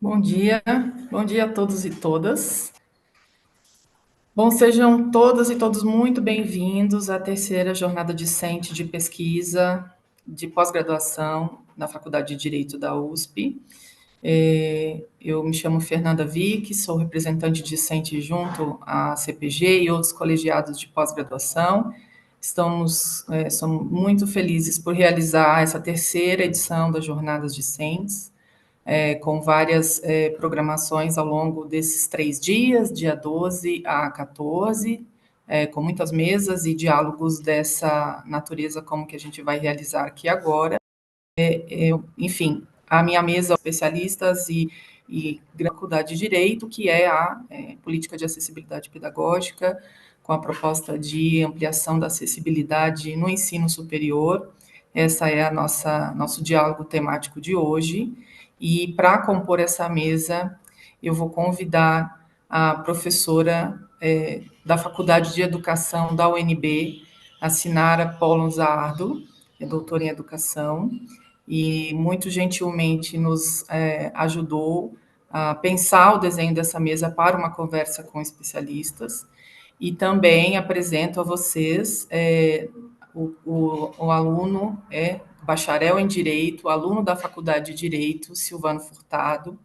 Bom dia a todos e todas. Bom, sejam todas e todos muito bem-vindos à terceira jornada discente de pesquisa de pós-graduação na Faculdade de Direito da USP. Eu me chamo Fernanda Vick, sou representante discente junto à CPG e outros colegiados de pós-graduação. Somos muito felizes por realizar essa terceira edição das jornadas discentes, com várias programações ao longo desses 3 dias, dia 12 a 14, com muitas mesas e diálogos dessa natureza, como que a gente vai realizar aqui agora. Enfim, a minha mesa especialistas e faculdade de Direito, que é a Política de Acessibilidade Pedagógica, com a proposta de ampliação da acessibilidade no ensino superior. Essa é a nosso diálogo temático de hoje. E para compor essa mesa, eu vou convidar a professora da Faculdade de Educação da UNB, a Sinara Polonzardo, é doutora em Educação, e muito gentilmente nos ajudou a pensar o desenho dessa mesa para uma conversa com especialistas. E também apresento a vocês o aluno, bacharel em Direito, aluno da Faculdade de Direito, Silvano Furtado,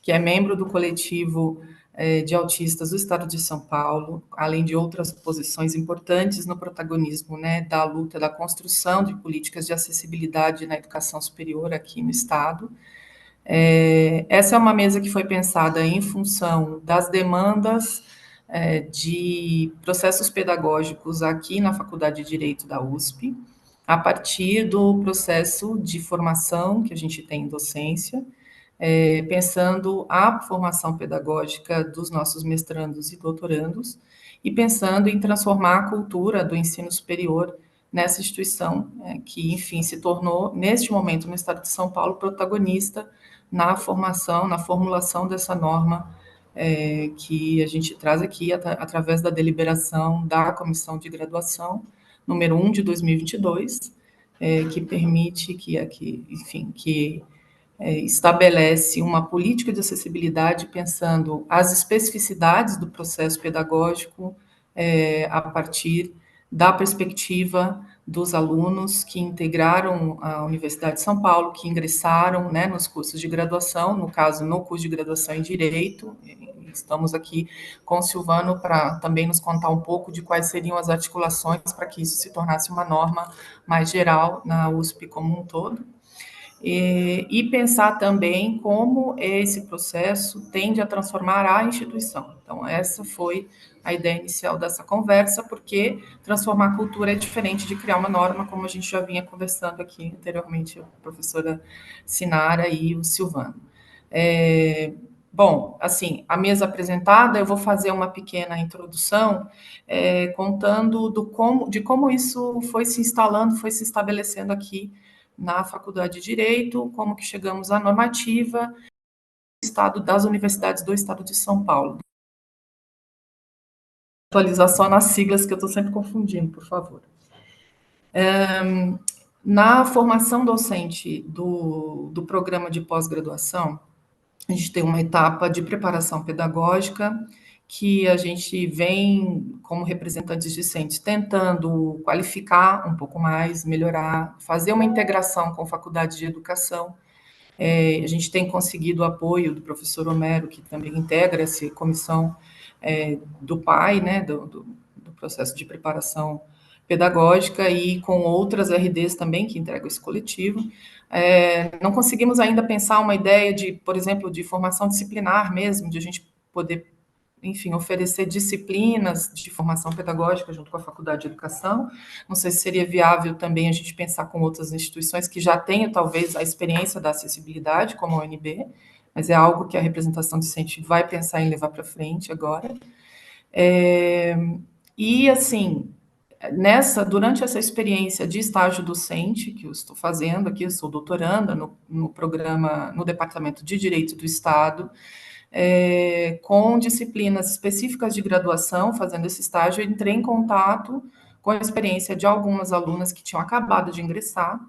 que é membro do coletivo de autistas do Estado de São Paulo, além de outras posições importantes no protagonismo, né, da luta, da construção de políticas de acessibilidade na educação superior aqui no Estado. Essa é uma mesa que foi pensada em função das demandas de processos pedagógicos aqui na Faculdade de Direito da USP, a partir do processo de formação que a gente tem em docência, pensando a formação pedagógica dos nossos mestrandos e doutorandos, e pensando em transformar a cultura do ensino superior nessa instituição que, enfim, se tornou, neste momento, no estado de São Paulo, protagonista na formação, na formulação dessa norma que a gente traz aqui através da deliberação da Comissão de Graduação, número 1 de 2022, que permite que estabelece uma política de acessibilidade pensando as especificidades do processo pedagógico a partir da perspectiva dos alunos que integraram a Universidade de São Paulo, que ingressaram, né, nos cursos de graduação, no caso, no curso de graduação em Direito. Estamos aqui com o Silvano para também nos contar um pouco de quais seriam as articulações para que isso se tornasse uma norma mais geral na USP como um todo. E pensar também como esse processo tende a transformar a instituição. Então, essa foi a ideia inicial dessa conversa, porque transformar a cultura é diferente de criar uma norma, como a gente já vinha conversando aqui anteriormente, a professora Sinara e o Silvano. Bom, assim, a mesa apresentada, eu vou fazer uma pequena introdução, contando de como isso foi se instalando, foi se estabelecendo aqui na Faculdade de Direito, como que chegamos à normativa do Estado das universidades do Estado de São Paulo. Atualizar só nas siglas que eu estou sempre confundindo, por favor. Na formação docente do programa de pós-graduação, a gente tem uma etapa de preparação pedagógica que a gente vem, como representantes discentes, tentando qualificar um pouco mais, melhorar, fazer uma integração com a Faculdade de Educação. A gente tem conseguido o apoio do professor Homero, que também integra essa comissão do PAI, né, do processo de preparação pedagógica, e com outras RDs também que entregam esse coletivo. Não conseguimos ainda pensar uma ideia de, por exemplo, de formação disciplinar mesmo, de a gente poder, enfim, oferecer disciplinas de formação pedagógica junto com a Faculdade de Educação. Não sei se seria viável também a gente pensar com outras instituições que já tenham, talvez, a experiência da acessibilidade, como a UNB, mas é algo que a representação discente vai pensar em levar para frente agora. E, assim, durante essa experiência de estágio docente que eu estou fazendo aqui, eu sou doutoranda no programa, no Departamento de Direito do Estado, com disciplinas específicas de graduação, fazendo esse estágio, eu entrei em contato com a experiência de algumas alunas que tinham acabado de ingressar,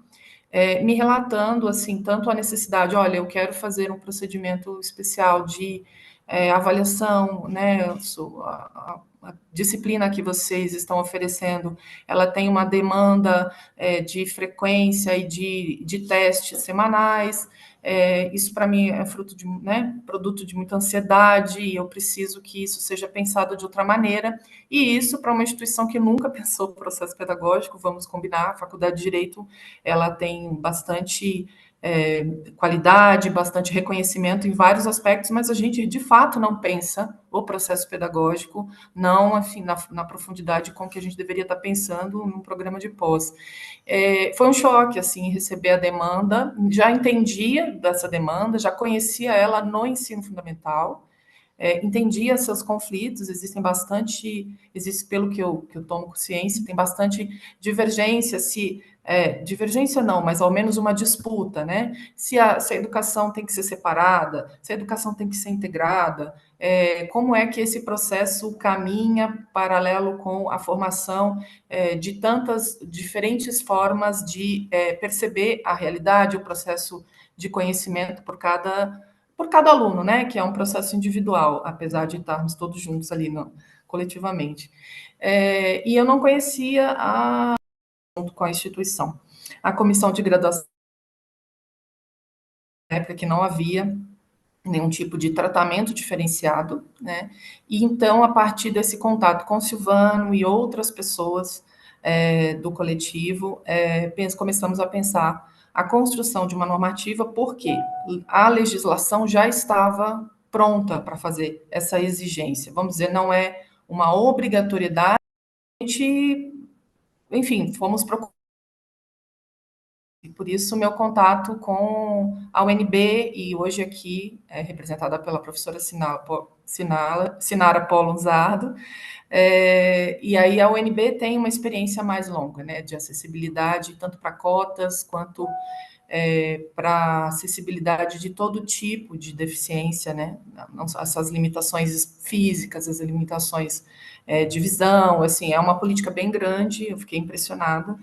me relatando, assim, tanto a necessidade, olha, eu quero fazer um procedimento especial de avaliação, né, a disciplina que vocês estão oferecendo, ela tem uma demanda de frequência e de testes semanais, isso para mim é fruto de, né, produto de muita ansiedade, e eu preciso que isso seja pensado de outra maneira, e isso para uma instituição que nunca pensou o processo pedagógico, vamos combinar, a Faculdade de Direito, ela tem bastante qualidade, bastante reconhecimento em vários aspectos, mas a gente de fato não pensa o processo pedagógico, não assim, na profundidade com que a gente deveria estar pensando num programa de pós. Foi um choque assim receber a demanda, já entendia dessa demanda, já conhecia ela no ensino fundamental, entendia seus conflitos, existe pelo que eu tomo consciência, tem bastante divergência, divergência não, mas ao menos uma disputa, né? Se a educação tem que ser separada, se a educação tem que ser integrada, como é que esse processo caminha paralelo com a formação de tantas diferentes formas de perceber a realidade, o processo de conhecimento por cada aluno, né? Que é um processo individual, apesar de estarmos todos juntos ali coletivamente. E eu não conhecia junto com a instituição. A comissão de graduação, na época que não havia nenhum tipo de tratamento diferenciado, né? E então, a partir desse contato com o Silvano e outras pessoas do coletivo, começamos a pensar a construção de uma normativa, porque a legislação já estava pronta para fazer essa exigência. Vamos dizer, não é uma obrigatoriedade, a gente, enfim, fomos procurar. E por isso, meu contato com a UNB, e hoje aqui é representada pela professora Sinara Polo Luzardo, e aí a UNB tem uma experiência mais longa, né, de acessibilidade, tanto para cotas, quanto para acessibilidade de todo tipo de deficiência, né, não só essas limitações físicas, as limitações de visão, assim, é uma política bem grande, eu fiquei impressionada,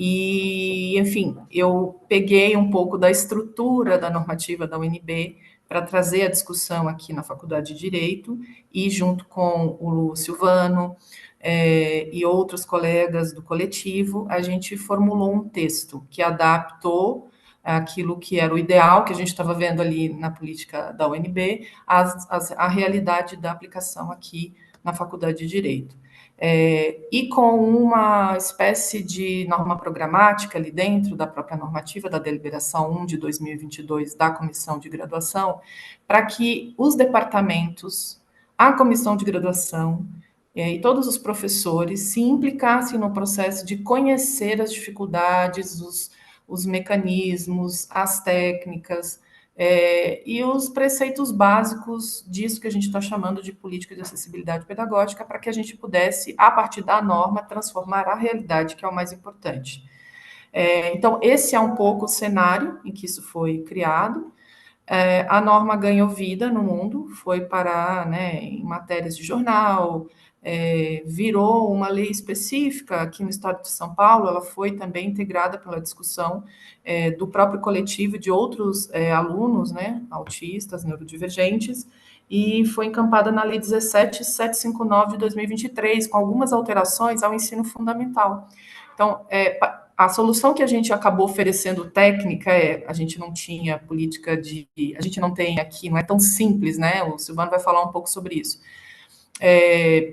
e, enfim, eu peguei um pouco da estrutura da normativa da UNB para trazer a discussão aqui na Faculdade de Direito, e junto com o Silvano e outros colegas do coletivo, a gente formulou um texto que adaptou aquilo que era o ideal, que a gente estava vendo ali na política da UNB, à realidade da aplicação aqui na Faculdade de Direito. E com uma espécie de norma programática ali dentro da própria normativa da deliberação 1 de 2022 da comissão de graduação, para que os departamentos, a comissão de graduação e todos os professores se implicassem no processo de conhecer as dificuldades, os mecanismos, as técnicas, e os preceitos básicos disso que a gente está chamando de política de acessibilidade pedagógica, para que a gente pudesse, a partir da norma, transformar a realidade, que é o mais importante. Então, esse é um pouco o cenário em que isso foi criado. A norma ganhou vida no mundo, foi parar, né, em matérias de jornal, virou uma lei específica aqui no estado de São Paulo, ela foi também integrada pela discussão do próprio coletivo de outros alunos, né, autistas, neurodivergentes, e foi encampada na Lei 17.759 de 2023, com algumas alterações ao ensino fundamental. Então, a solução que a gente acabou oferecendo técnica a gente não tinha política a gente não tem aqui, não é tão simples, né? O Silvano vai falar um pouco sobre isso.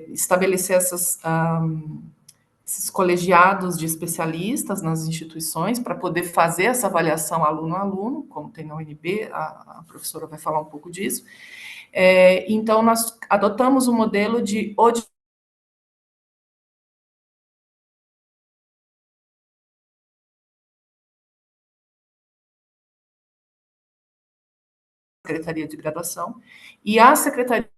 Estabelecer esses colegiados de especialistas nas instituições para poder fazer essa avaliação aluno a aluno, como tem na UNB, a professora vai falar um pouco disso. Então, nós adotamos um modelo de Secretaria de Graduação, e a Secretaria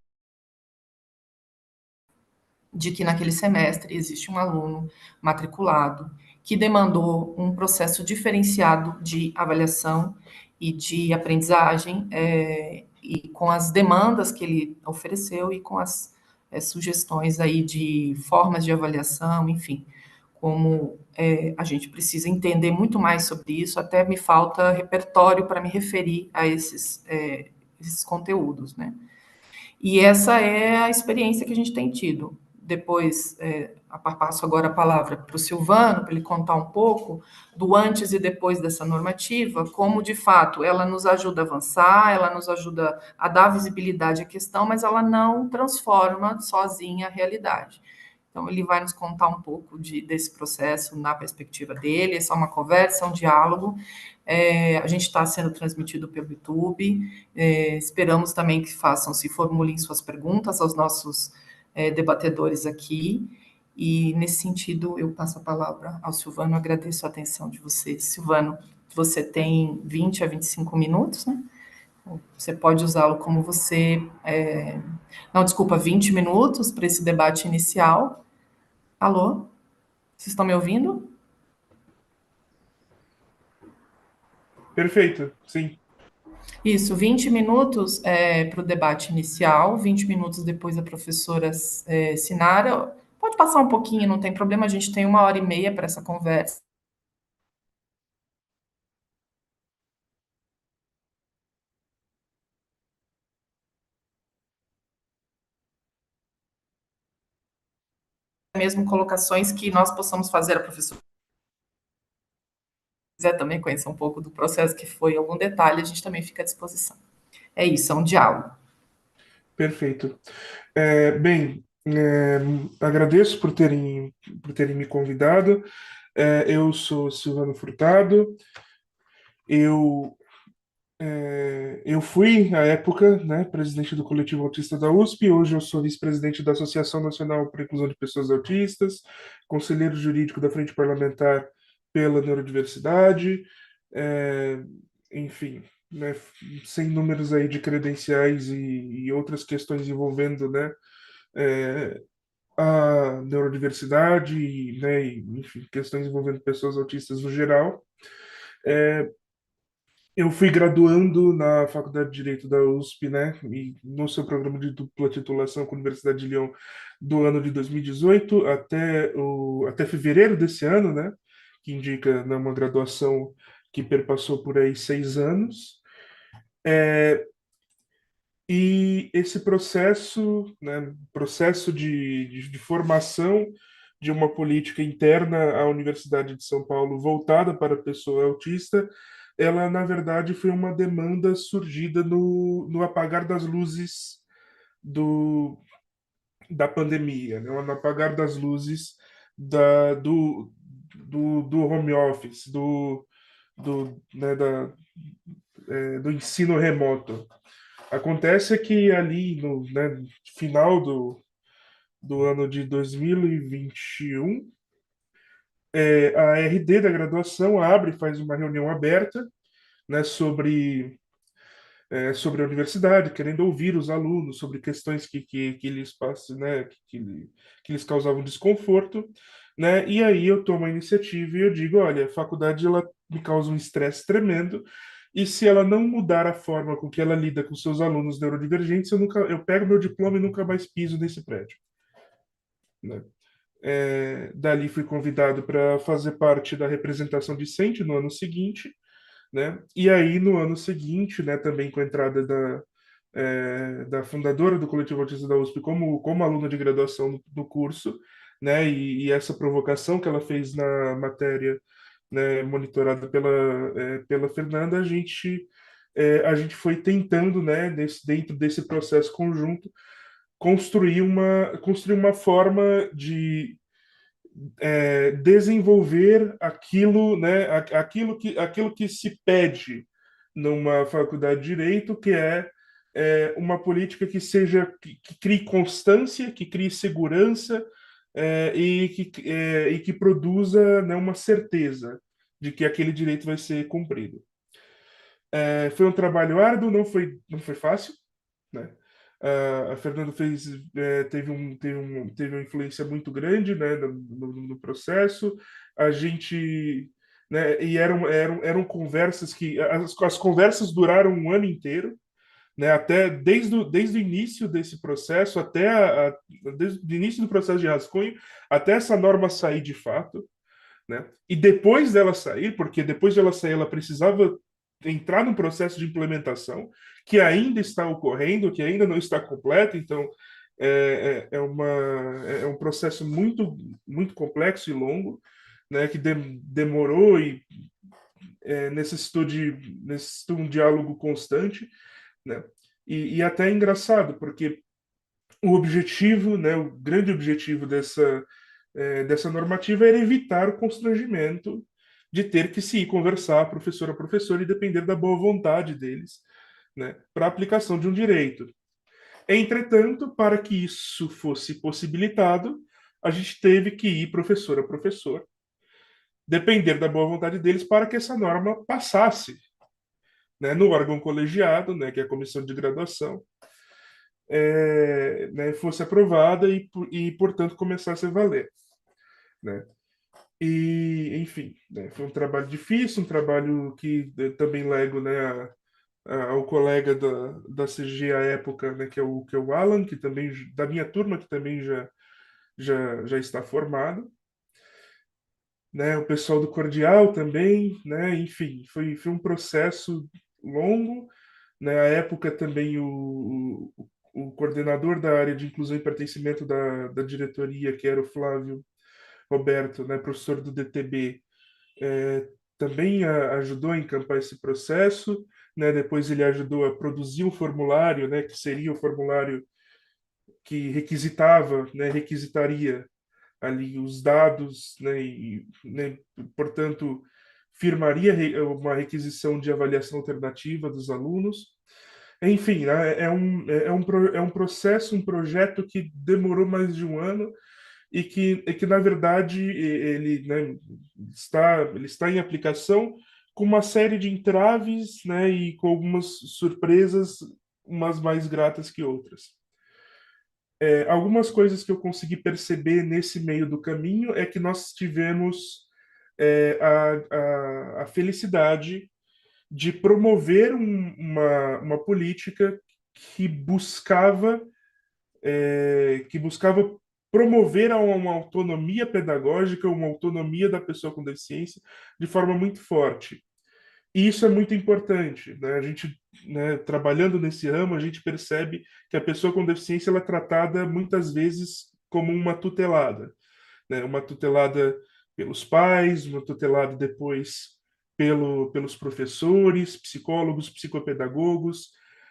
de que naquele semestre existe um aluno matriculado que demandou um processo diferenciado de avaliação e de aprendizagem, e com as demandas que ele ofereceu e com as sugestões aí de formas de avaliação, enfim, como a gente precisa entender muito mais sobre isso, até me falta repertório para me referir a esses conteúdos, né? E essa é a experiência que a gente tem tido. Depois, passo agora a palavra para o Silvano, para ele contar um pouco do antes e depois dessa normativa, como de fato ela nos ajuda a avançar, ela nos ajuda a dar visibilidade à questão, mas ela não transforma sozinha a realidade. Então, ele vai nos contar um pouco desse processo na perspectiva dele. Essa é uma conversa, é um diálogo. A gente está sendo transmitido pelo YouTube. Esperamos também que se formulem suas perguntas aos nossos debatedores aqui. E, nesse sentido, eu passo a palavra ao Silvano. Agradeço a atenção de vocês. Silvano, você tem 20 a 25 minutos, né? Você pode usá-lo como você. Não, desculpa, 20 minutos para esse debate inicial. Alô? Vocês estão me ouvindo? Perfeito, sim. Isso, 20 minutos para o debate inicial, 20 minutos depois a professora Sinara. Pode passar um pouquinho, não tem problema, a gente tem 1 hora e meia para essa conversa. Mesmo colocações que nós possamos fazer, a professora quiser também conhecer um pouco do processo que foi algum detalhe, a gente também fica à disposição. É isso, é um diálogo. Perfeito. Bem, agradeço por terem me convidado. Eu sou Silvano Furtado. Eu, eu fui, à época, né, presidente do Coletivo Autista da USP. Hoje eu sou vice-presidente da Associação Nacional para a Inclusão de Pessoas Autistas, conselheiro jurídico da Frente Parlamentar pela Neurodiversidade. É, enfim, né, sem números aí de credenciais e outras questões envolvendo, né, é, a neurodiversidade, né, e, enfim, questões envolvendo pessoas autistas no geral. Eu fui graduando na Faculdade de Direito da USP, né, e no seu programa de dupla titulação com a Universidade de Lyon do ano de 2018 até fevereiro desse ano, né, que indica, né, uma graduação que perpassou por aí 6 anos. E esse processo, né, processo de formação de uma política interna à Universidade de São Paulo voltada para a pessoa autista, ela, na verdade, foi uma demanda surgida no apagar das luzes do, da pandemia, né, no apagar das luzes do home office, do ensino remoto. Acontece que ali no, né, final do ano de 2021, a RD da graduação abre, faz uma reunião aberta, né, sobre a universidade, querendo ouvir os alunos sobre questões que eles passam, né, que lhes causavam desconforto, né, e aí eu tomo a iniciativa e eu digo, olha, a faculdade ela me causa um estresse tremendo, e se ela não mudar a forma com que ela lida com seus alunos neurodivergentes, eu pego meu diploma e nunca mais piso nesse prédio, né? Dali fui convidado para fazer parte da representação discente no ano seguinte, né? E aí, no ano seguinte, né, também com a entrada da fundadora do Coletivo Autista da USP como aluna de graduação no curso, né, e essa provocação que ela fez na matéria, né, monitorada pela Fernanda, a gente foi tentando, né, dentro desse processo conjunto, construir uma forma de desenvolver aquilo, né, aquilo que se pede numa faculdade de direito, que é uma política que crie constância, que crie segurança, e que produza, né, uma certeza de que aquele direito vai ser cumprido. Foi um trabalho árduo, não foi fácil, né? A Fernanda teve uma influência muito grande, né, no processo. A gente, né, e eram conversas as conversas duraram um ano inteiro, né? Até desde o início desse processo, desde o início do processo de rascunho, até essa norma sair de fato, né? E depois dela sair, porque depois de ela sair, ela precisava entrar no processo de implementação, que ainda está ocorrendo, que ainda não está completo, então é um processo muito complexo e longo, né, que demorou e necessitou um diálogo constante, né? E até é engraçado, porque o objetivo, né, o grande objetivo dessa normativa era evitar o constrangimento de ter que se ir conversar professor a professor e depender da boa vontade deles, né, para a aplicação de um direito. Entretanto, para que isso fosse possibilitado, a gente teve que ir professor a professor, depender da boa vontade deles para que essa norma passasse, né, no órgão colegiado, né, que é a comissão de graduação, né, fosse aprovada e, portanto, começasse a valer, né? E, enfim, né, foi um trabalho difícil, um trabalho que eu também lego, né, ao colega da CG à época, né, que é o Alan, que também, da minha turma, que também já está formado, né, o pessoal do Cordial também, né, enfim, foi um processo longo, né, à época também o coordenador da área de inclusão e pertencimento da diretoria, que era o Flávio Roberto, né, professor do DTB, também ajudou a encampar esse processo, né, depois ele ajudou a produzir um formulário, né, que seria o formulário que requisitaria ali os dados, né, né, portanto, firmaria uma requisição de avaliação alternativa dos alunos. Enfim, né, é um processo, um projeto que demorou mais de um ano e que na verdade, ele, né, ele está em aplicação com uma série de entraves, né, e com algumas surpresas, umas mais gratas que outras. Algumas coisas que eu consegui perceber nesse meio do caminho é que nós tivemos a felicidade de promover uma política que buscava que buscava promover uma autonomia pedagógica, uma autonomia da pessoa com deficiência de forma muito forte. E isso é muito importante, né? A gente, né, trabalhando nesse ramo, a gente percebe que a pessoa com deficiência ela é tratada muitas vezes como uma tutelada, né? Uma tutelada pelos pais, uma tutelada depois pelos professores, psicólogos, psicopedagogos,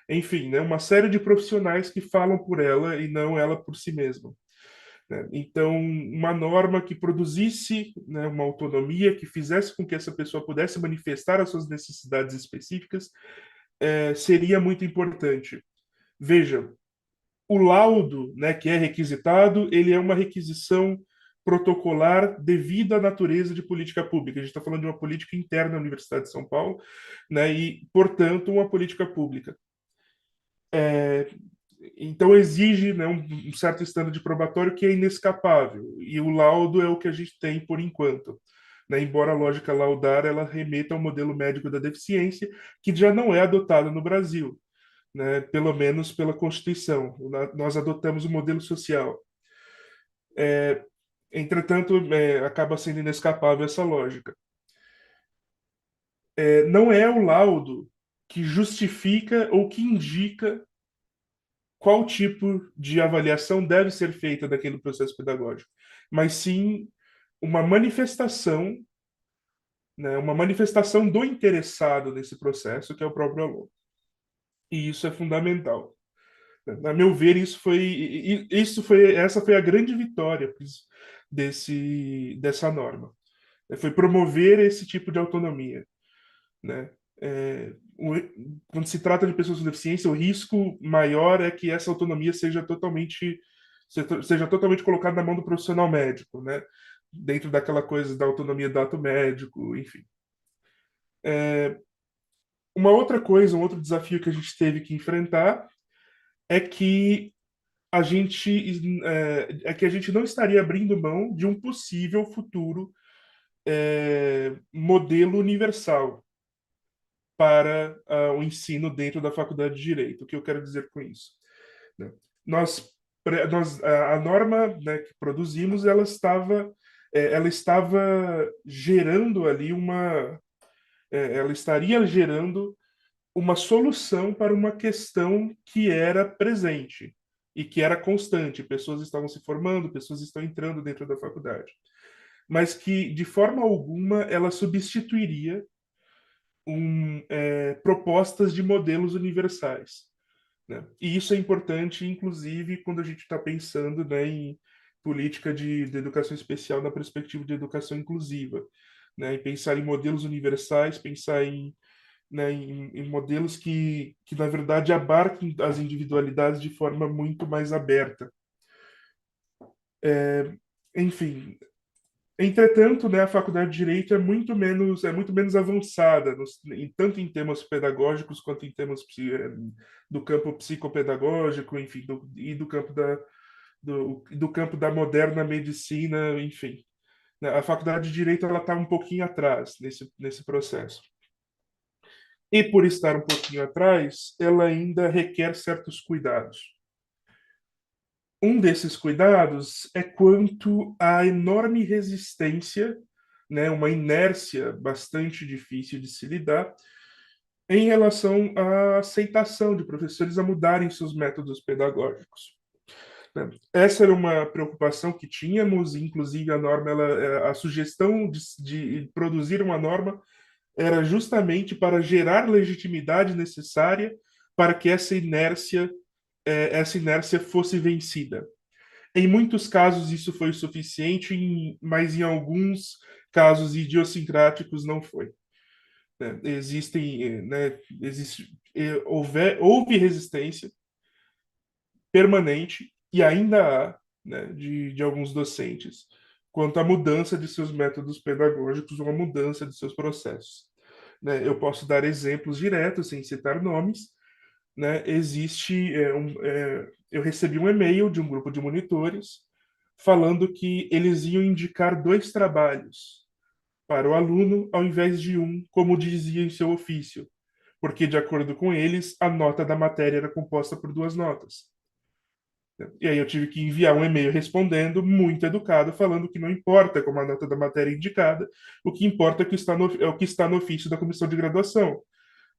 enfim, né? Uma série de profissionais que falam por ela e não ela por si mesma, né? Então, uma norma que produzisse, né, uma autonomia, que fizesse com que essa pessoa pudesse manifestar as suas necessidades específicas, seria muito importante. Veja, o laudo, né, que é requisitado, ele é uma requisição protocolar devido à natureza de política pública. A gente está falando de uma política interna da Universidade de São Paulo, né, e, portanto, uma política pública. Então, exige, né, um certo estado de probatório que é inescapável, e o laudo é o que a gente tem por enquanto. Né? Embora a lógica laudar ela remeta ao modelo médico da deficiência, que já não é adotado no Brasil, né? Pelo menos pela Constituição. Nós adotamos o modelo social. Entretanto, acaba sendo inescapável essa lógica. Não é o laudo que justifica ou que indica qual tipo de avaliação deve ser feita daquele processo pedagógico, mas sim uma manifestação, né, uma manifestação do interessado nesse processo, que é o próprio aluno. E isso é fundamental. A meu ver, essa foi a grande vitória dessa norma. Foi promover esse tipo de autonomia, né? Quando se trata de pessoas com deficiência, o risco maior é que essa autonomia seja totalmente colocada na mão do profissional médico, né? Dentro daquela coisa da autonomia do ato médico, enfim. Uma outra coisa, um outro desafio que a gente teve que enfrentar é que a gente não estaria abrindo mão de um possível futuro modelo universal, para o ensino dentro da faculdade de Direito. O que eu quero dizer com isso? Né? Nós, a norma, né, que produzimos, ela estava gerando ali ela estaria gerando uma solução para uma questão que era presente e que era constante. Pessoas estavam se formando, pessoas estão entrando dentro da faculdade, mas que de forma alguma ela substituiria propostas de modelos universais, né? E isso é importante, inclusive, quando a gente está pensando, né, em política de educação especial na perspectiva de educação inclusiva, né? E pensar em modelos universais, pensar em modelos que, na verdade, abarquem as individualidades de forma muito mais aberta. Enfim, entretanto, né, a faculdade de Direito é muito menos avançada, tanto em temas pedagógicos quanto em temas do campo psicopedagógico, enfim, e do campo da moderna medicina, enfim. Né. A faculdade de Direito ela está um pouquinho atrás nesse processo. E por estar um pouquinho atrás, ela ainda requer certos cuidados. Um desses cuidados é quanto à enorme resistência, né, uma inércia bastante difícil de se lidar, em relação à aceitação de professores a mudarem seus métodos pedagógicos. Né. Essa era uma preocupação que tínhamos, inclusive a norma, a sugestão de produzir uma norma era justamente para gerar legitimidade necessária para que essa inércia fosse vencida. Em muitos casos isso foi o suficiente, mas em alguns casos idiosincráticos não foi. Né? Houve resistência permanente e ainda há, né, de alguns docentes quanto à mudança de seus métodos pedagógicos ou a mudança de seus processos. Né? Eu posso dar exemplos diretos, sem citar nomes. Né? Eu recebi um e-mail de um grupo de monitores falando que eles iam indicar 2 trabalhos para o aluno ao invés de um, como dizia em seu ofício, porque, de acordo com eles, a nota da matéria era composta por 2 notas. E aí eu tive que enviar um e-mail respondendo, muito educado, falando que não importa como a nota da matéria é indicada, o que importa é o que está no ofício da comissão de graduação,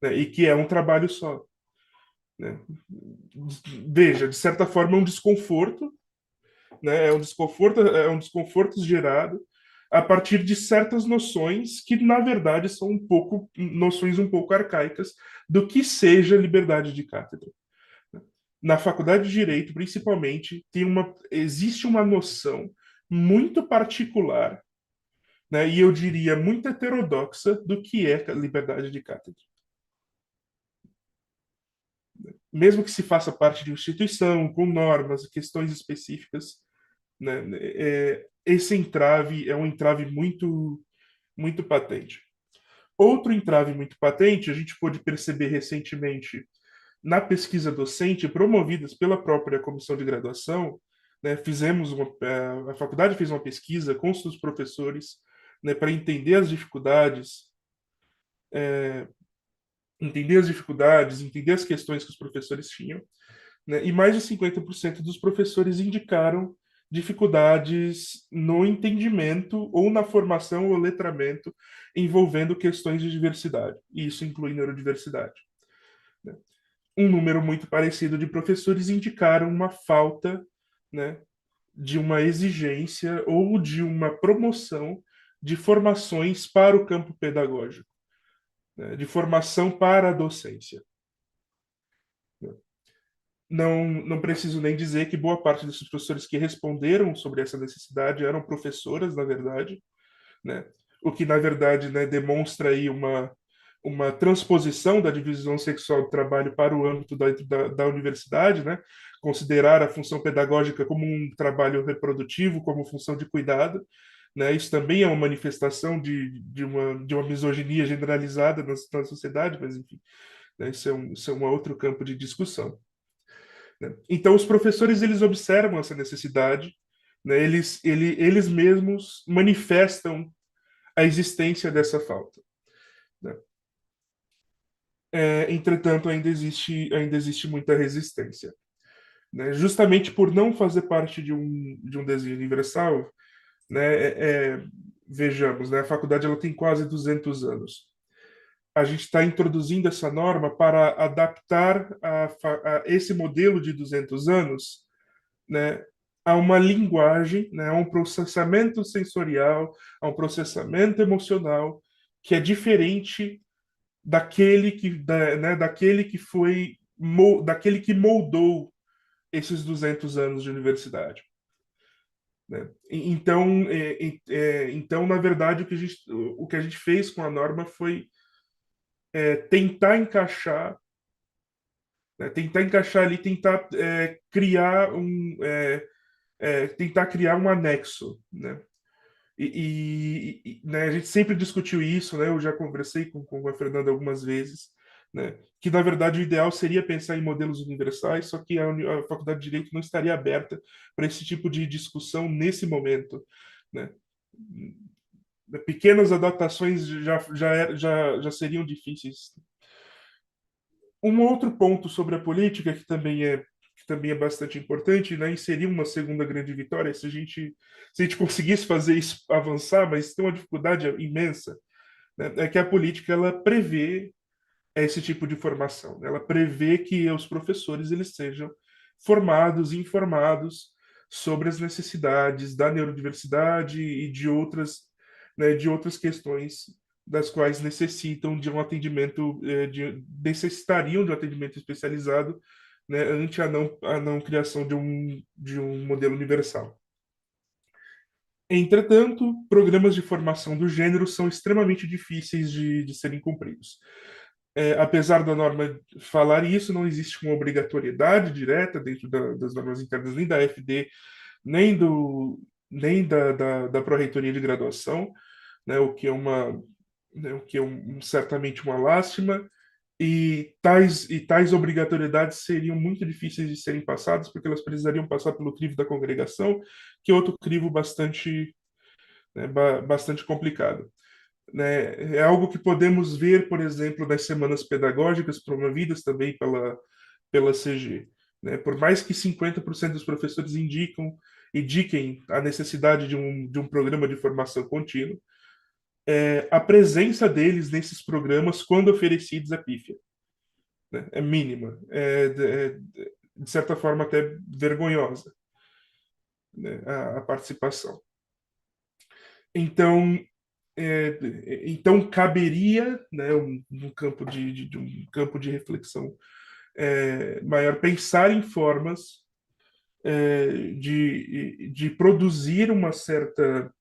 né? E que é um trabalho só. Né? Veja, de certa forma é um desconforto, né? É um desconforto gerado a partir de certas noções que, na verdade, são noções um pouco arcaicas do que seja liberdade de cátedra. Na faculdade de Direito, principalmente, existe uma noção muito particular, né? E eu diria muito heterodoxa do que é liberdade de cátedra. Mesmo que se faça parte de instituição, com normas, questões específicas, né, esse entrave é um entrave muito, muito patente. Outro entrave muito patente, a gente pôde perceber recentemente na pesquisa docente promovidas pela própria comissão de graduação, né, a faculdade fez uma pesquisa com os seus professores, né, para entender as questões que os professores tinham, né, e mais de 50% dos professores indicaram dificuldades no entendimento ou na formação ou letramento envolvendo questões de diversidade, e isso inclui neurodiversidade. Né. Um número muito parecido de professores indicaram uma falta, né, de uma exigência ou de uma promoção de formações para o campo pedagógico, né, de formação para a docência. Não preciso nem dizer que boa parte desses professores que responderam sobre essa necessidade eram professoras, na verdade, né? O que, na verdade, né, demonstra aí uma transposição da divisão sexual do trabalho para o âmbito da universidade, né? Considerar a função pedagógica como um trabalho reprodutivo, como função de cuidado, né? Isso também é uma manifestação de uma misoginia generalizada na sociedade, mas, enfim, né? Isso é um outro campo de discussão. Né? Então, os professores eles observam essa necessidade, né? Eles mesmos manifestam a existência dessa falta. Né? Entretanto, ainda existe muita resistência, né? Justamente por não fazer parte de um desenho universal, né? Vejamos, né? A faculdade ela tem quase 200 anos. A gente está introduzindo essa norma para adaptar a esse modelo de 200 anos, né, a uma linguagem, né, a um processamento sensorial, a um processamento emocional que é diferente daquele que foi daquele que moldou esses 200 anos de universidade, né? Então, na verdade, o que a gente fez com a norma foi tentar encaixar, né, tentar encaixar ali, tentar criar um anexo, né? Né, a gente sempre discutiu isso, né? Eu já conversei com a Fernanda algumas vezes, né? Que na verdade o ideal seria pensar em modelos universais, só que a Faculdade de Direito não estaria aberta para esse tipo de discussão nesse momento, né? Pequenas adaptações já seriam difíceis. Um outro ponto sobre a política que também é bastante importante, né, inserir uma segunda grande vitória, se a gente conseguisse fazer isso avançar, mas tem uma dificuldade imensa, né, é que a política ela prevê esse tipo de formação, né? Ela prevê que os professores eles sejam formados e informados sobre as necessidades da neurodiversidade e de outras questões das quais necessitam de um atendimento, necessitariam de um atendimento especializado, né, ante a não criação de um modelo universal. Entretanto, programas de formação do gênero são extremamente difíceis de serem cumpridos. Apesar da norma falar isso, não existe uma obrigatoriedade direta dentro das normas internas, nem da FD, nem da Pró-Reitoria de Graduação, né, o que é certamente uma lástima, e tais obrigatoriedades seriam muito difíceis de serem passadas, porque elas precisariam passar pelo crivo da congregação, que é outro crivo bastante, né, bastante complicado, né? É algo que podemos ver, por exemplo, nas semanas pedagógicas promovidas também pela CG, né? Por mais que 50% dos professores indiquem a necessidade de um programa de formação contínua, a presença deles nesses programas, quando oferecidos, é pífia, né? É mínima, de certa forma até vergonhosa, né? A participação. Então, então caberia, né, um campo de reflexão maior, pensar em formas de produzir uma certa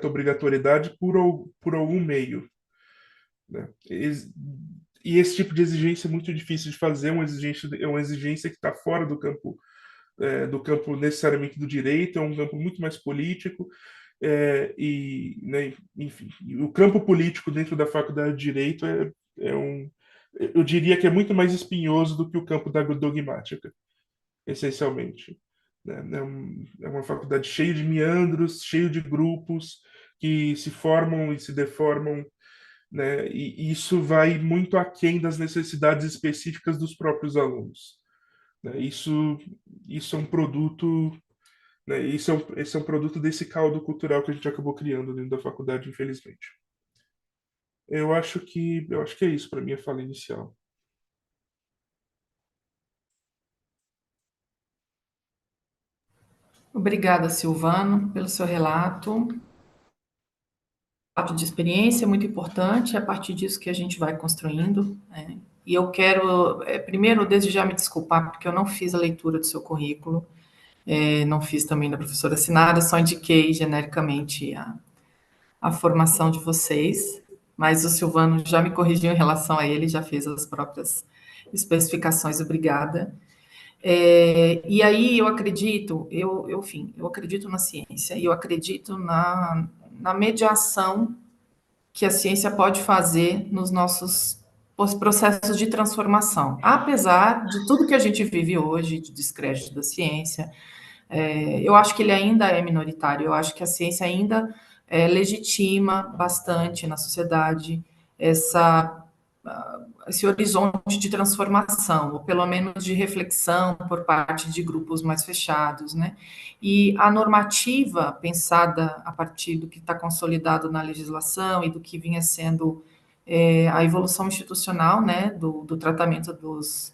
obrigatoriedade por algum meio, né? E esse tipo de exigência é muito difícil de fazer, é uma exigência que está fora do campo necessariamente do direito, é um campo muito mais político, né, enfim, o campo político dentro da faculdade de direito eu diria que é muito mais espinhoso do que o campo da dogmática, essencialmente, né? É uma faculdade cheia de meandros, cheio de grupos que se formam e se deformam, né? E isso vai muito aquém das necessidades específicas dos próprios alunos, né? Isso é um produto, né? Esse é um produto desse caldo cultural que a gente acabou criando dentro da faculdade, infelizmente. Eu acho que é isso para minha fala inicial. Obrigada, Silvano, pelo seu relato. Relato de experiência é muito importante, é a partir disso que a gente vai construindo, né? E eu quero, primeiro, desde já me desculpar, porque eu não fiz a leitura do seu currículo, não fiz também da professora Sinara, só indiquei genericamente a formação de vocês, mas o Silvano já me corrigiu em relação a ele, já fez as próprias especificações, obrigada. E aí eu acredito, enfim, eu acredito na ciência, e eu acredito na mediação que a ciência pode fazer nos nossos processos de transformação. Apesar de tudo que a gente vive hoje, de descrédito da ciência, eu acho que ele ainda é minoritário, eu acho que a ciência ainda legitima bastante na sociedade essa esse horizonte de transformação, ou pelo menos de reflexão por parte de grupos mais fechados, né? E a normativa pensada a partir do que está consolidado na legislação e do que vinha sendo a evolução institucional, né, do tratamento dos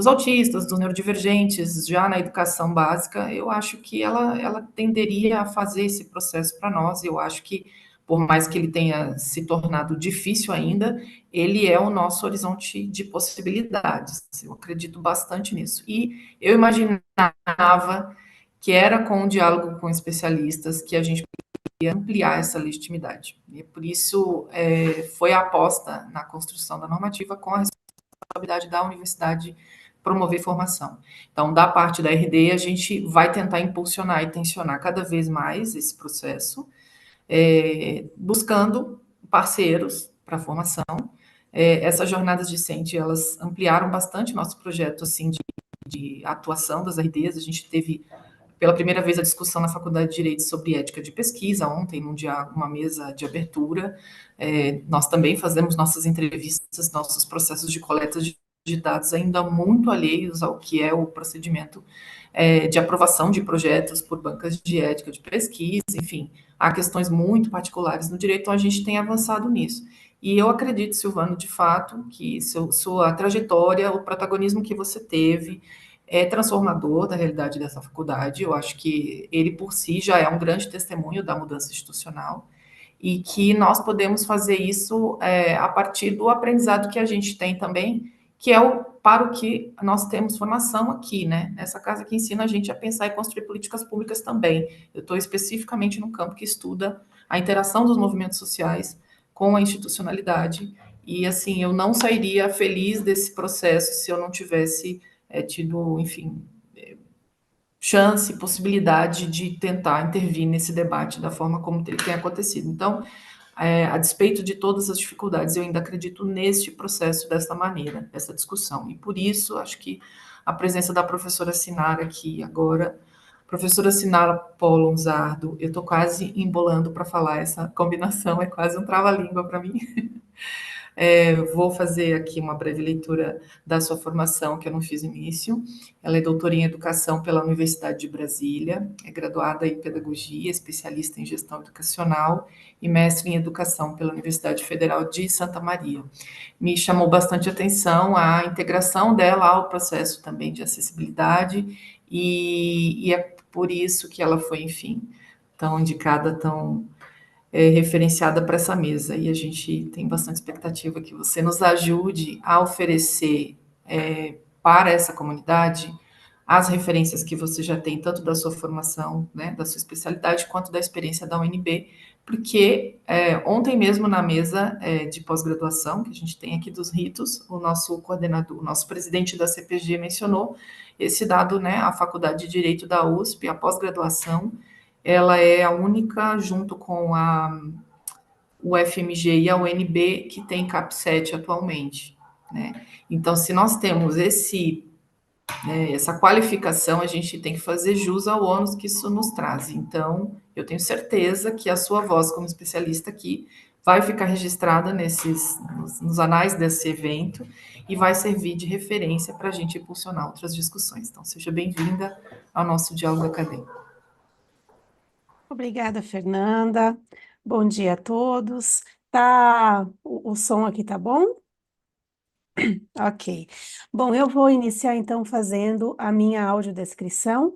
autistas, dos neurodivergentes, já na educação básica, eu acho que ela tenderia a fazer esse processo para nós. Eu acho que, por mais que ele tenha se tornado difícil ainda, ele é o nosso horizonte de possibilidades. Eu acredito bastante nisso. E eu imaginava que era com o diálogo com especialistas que a gente ia ampliar essa legitimidade. E por isso foi a aposta na construção da normativa com a responsabilidade da universidade promover formação. Então, da parte da RD, a gente vai tentar impulsionar e tensionar cada vez mais esse processo, buscando parceiros para a formação. Essas jornadas discentes, elas ampliaram bastante nosso projeto assim de atuação das RDs. A gente teve pela primeira vez a discussão na Faculdade de Direito sobre ética de pesquisa, ontem, num dia, uma mesa de abertura. Nós também fazemos nossas entrevistas, nossos processos de coleta de dados ainda muito alheios ao que é o procedimento de aprovação de projetos por bancas de ética de pesquisa, enfim, há questões muito particulares no direito, então a gente tem avançado nisso. E eu acredito, Silvano, de fato, que sua trajetória, o protagonismo que você teve, é transformador da realidade dessa faculdade. Eu acho que ele por si já é um grande testemunho da mudança institucional e que nós podemos fazer isso a partir do aprendizado que a gente tem também, que é para o que nós temos formação aqui, né? Essa casa que ensina a gente a pensar e construir políticas públicas também. Eu estou especificamente no campo que estuda a interação dos movimentos sociais com a institucionalidade e assim eu não sairia feliz desse processo se eu não tivesse tido, enfim, chance, possibilidade de tentar intervir nesse debate da forma como ele tem acontecido. Então, a despeito de todas as dificuldades, eu ainda acredito neste processo dessa maneira, dessa discussão. E por isso, acho que a presença da professora Sinara aqui agora, professora Sinara Polonzardo, eu estou quase embolando para falar essa combinação, é quase um trava-língua para mim. Vou fazer aqui uma breve leitura da sua formação, que eu não fiz início. Ela é doutora em Educação pela Universidade de Brasília, é graduada em Pedagogia, especialista em Gestão Educacional e mestre em Educação pela Universidade Federal de Santa Maria. Me chamou bastante atenção a integração dela ao processo também de acessibilidade e é por isso que ela foi, enfim, tão indicada, tão referenciada para essa mesa. E a gente tem bastante expectativa que você nos ajude a oferecer para essa comunidade as referências que você já tem, tanto da sua formação, né, da sua especialidade, quanto da experiência da UNB, porque ontem mesmo na mesa de pós-graduação, que a gente tem aqui dos ritos, o nosso coordenador, o nosso presidente da CPG mencionou esse dado, né, a Faculdade de Direito da USP, a pós-graduação, ela é a única, junto com o FMG e a UNB, que tem CAP7 atualmente, né? Então, se nós temos essa qualificação, a gente tem que fazer jus ao ônus que isso nos traz. Então, eu tenho certeza que a sua voz como especialista aqui vai ficar registrada nos anais desse evento e vai servir de referência para a gente impulsionar outras discussões. Então, seja bem-vinda ao nosso diálogo acadêmico. Obrigada, Fernanda. Bom dia a todos. Tá, o som aqui tá bom? Ok. Bom, eu vou iniciar então fazendo a minha audiodescrição.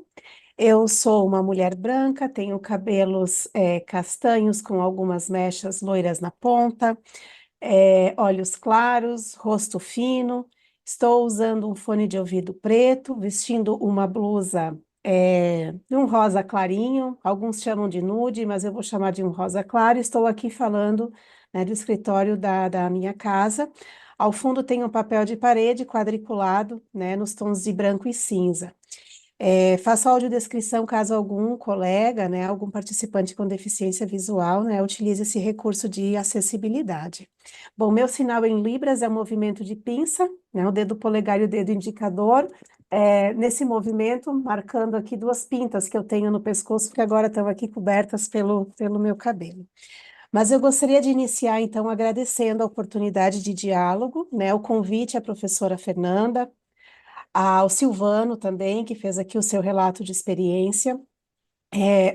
Eu sou uma mulher branca, tenho cabelos castanhos com algumas mechas loiras na ponta, olhos claros, rosto fino. Estou usando um fone de ouvido preto, vestindo uma blusa de um rosa clarinho. Alguns chamam de nude, mas eu vou chamar de um rosa claro. Estou aqui falando, né, do escritório da minha casa. Ao fundo tem um papel de parede quadriculado, né, nos tons de branco e cinza. Faço audiodescrição caso algum colega, né, algum participante com deficiência visual, né, utilize esse recurso de acessibilidade. Bom, meu sinal em Libras é o movimento de pinça, né, o dedo polegar e o dedo indicador, nesse movimento, marcando aqui duas pintas que eu tenho no pescoço, que agora estão aqui cobertas pelo meu cabelo. Mas eu gostaria de iniciar, então, agradecendo a oportunidade de diálogo, né, o convite à professora Fernanda, ao Silvano também, que fez aqui o seu relato de experiência.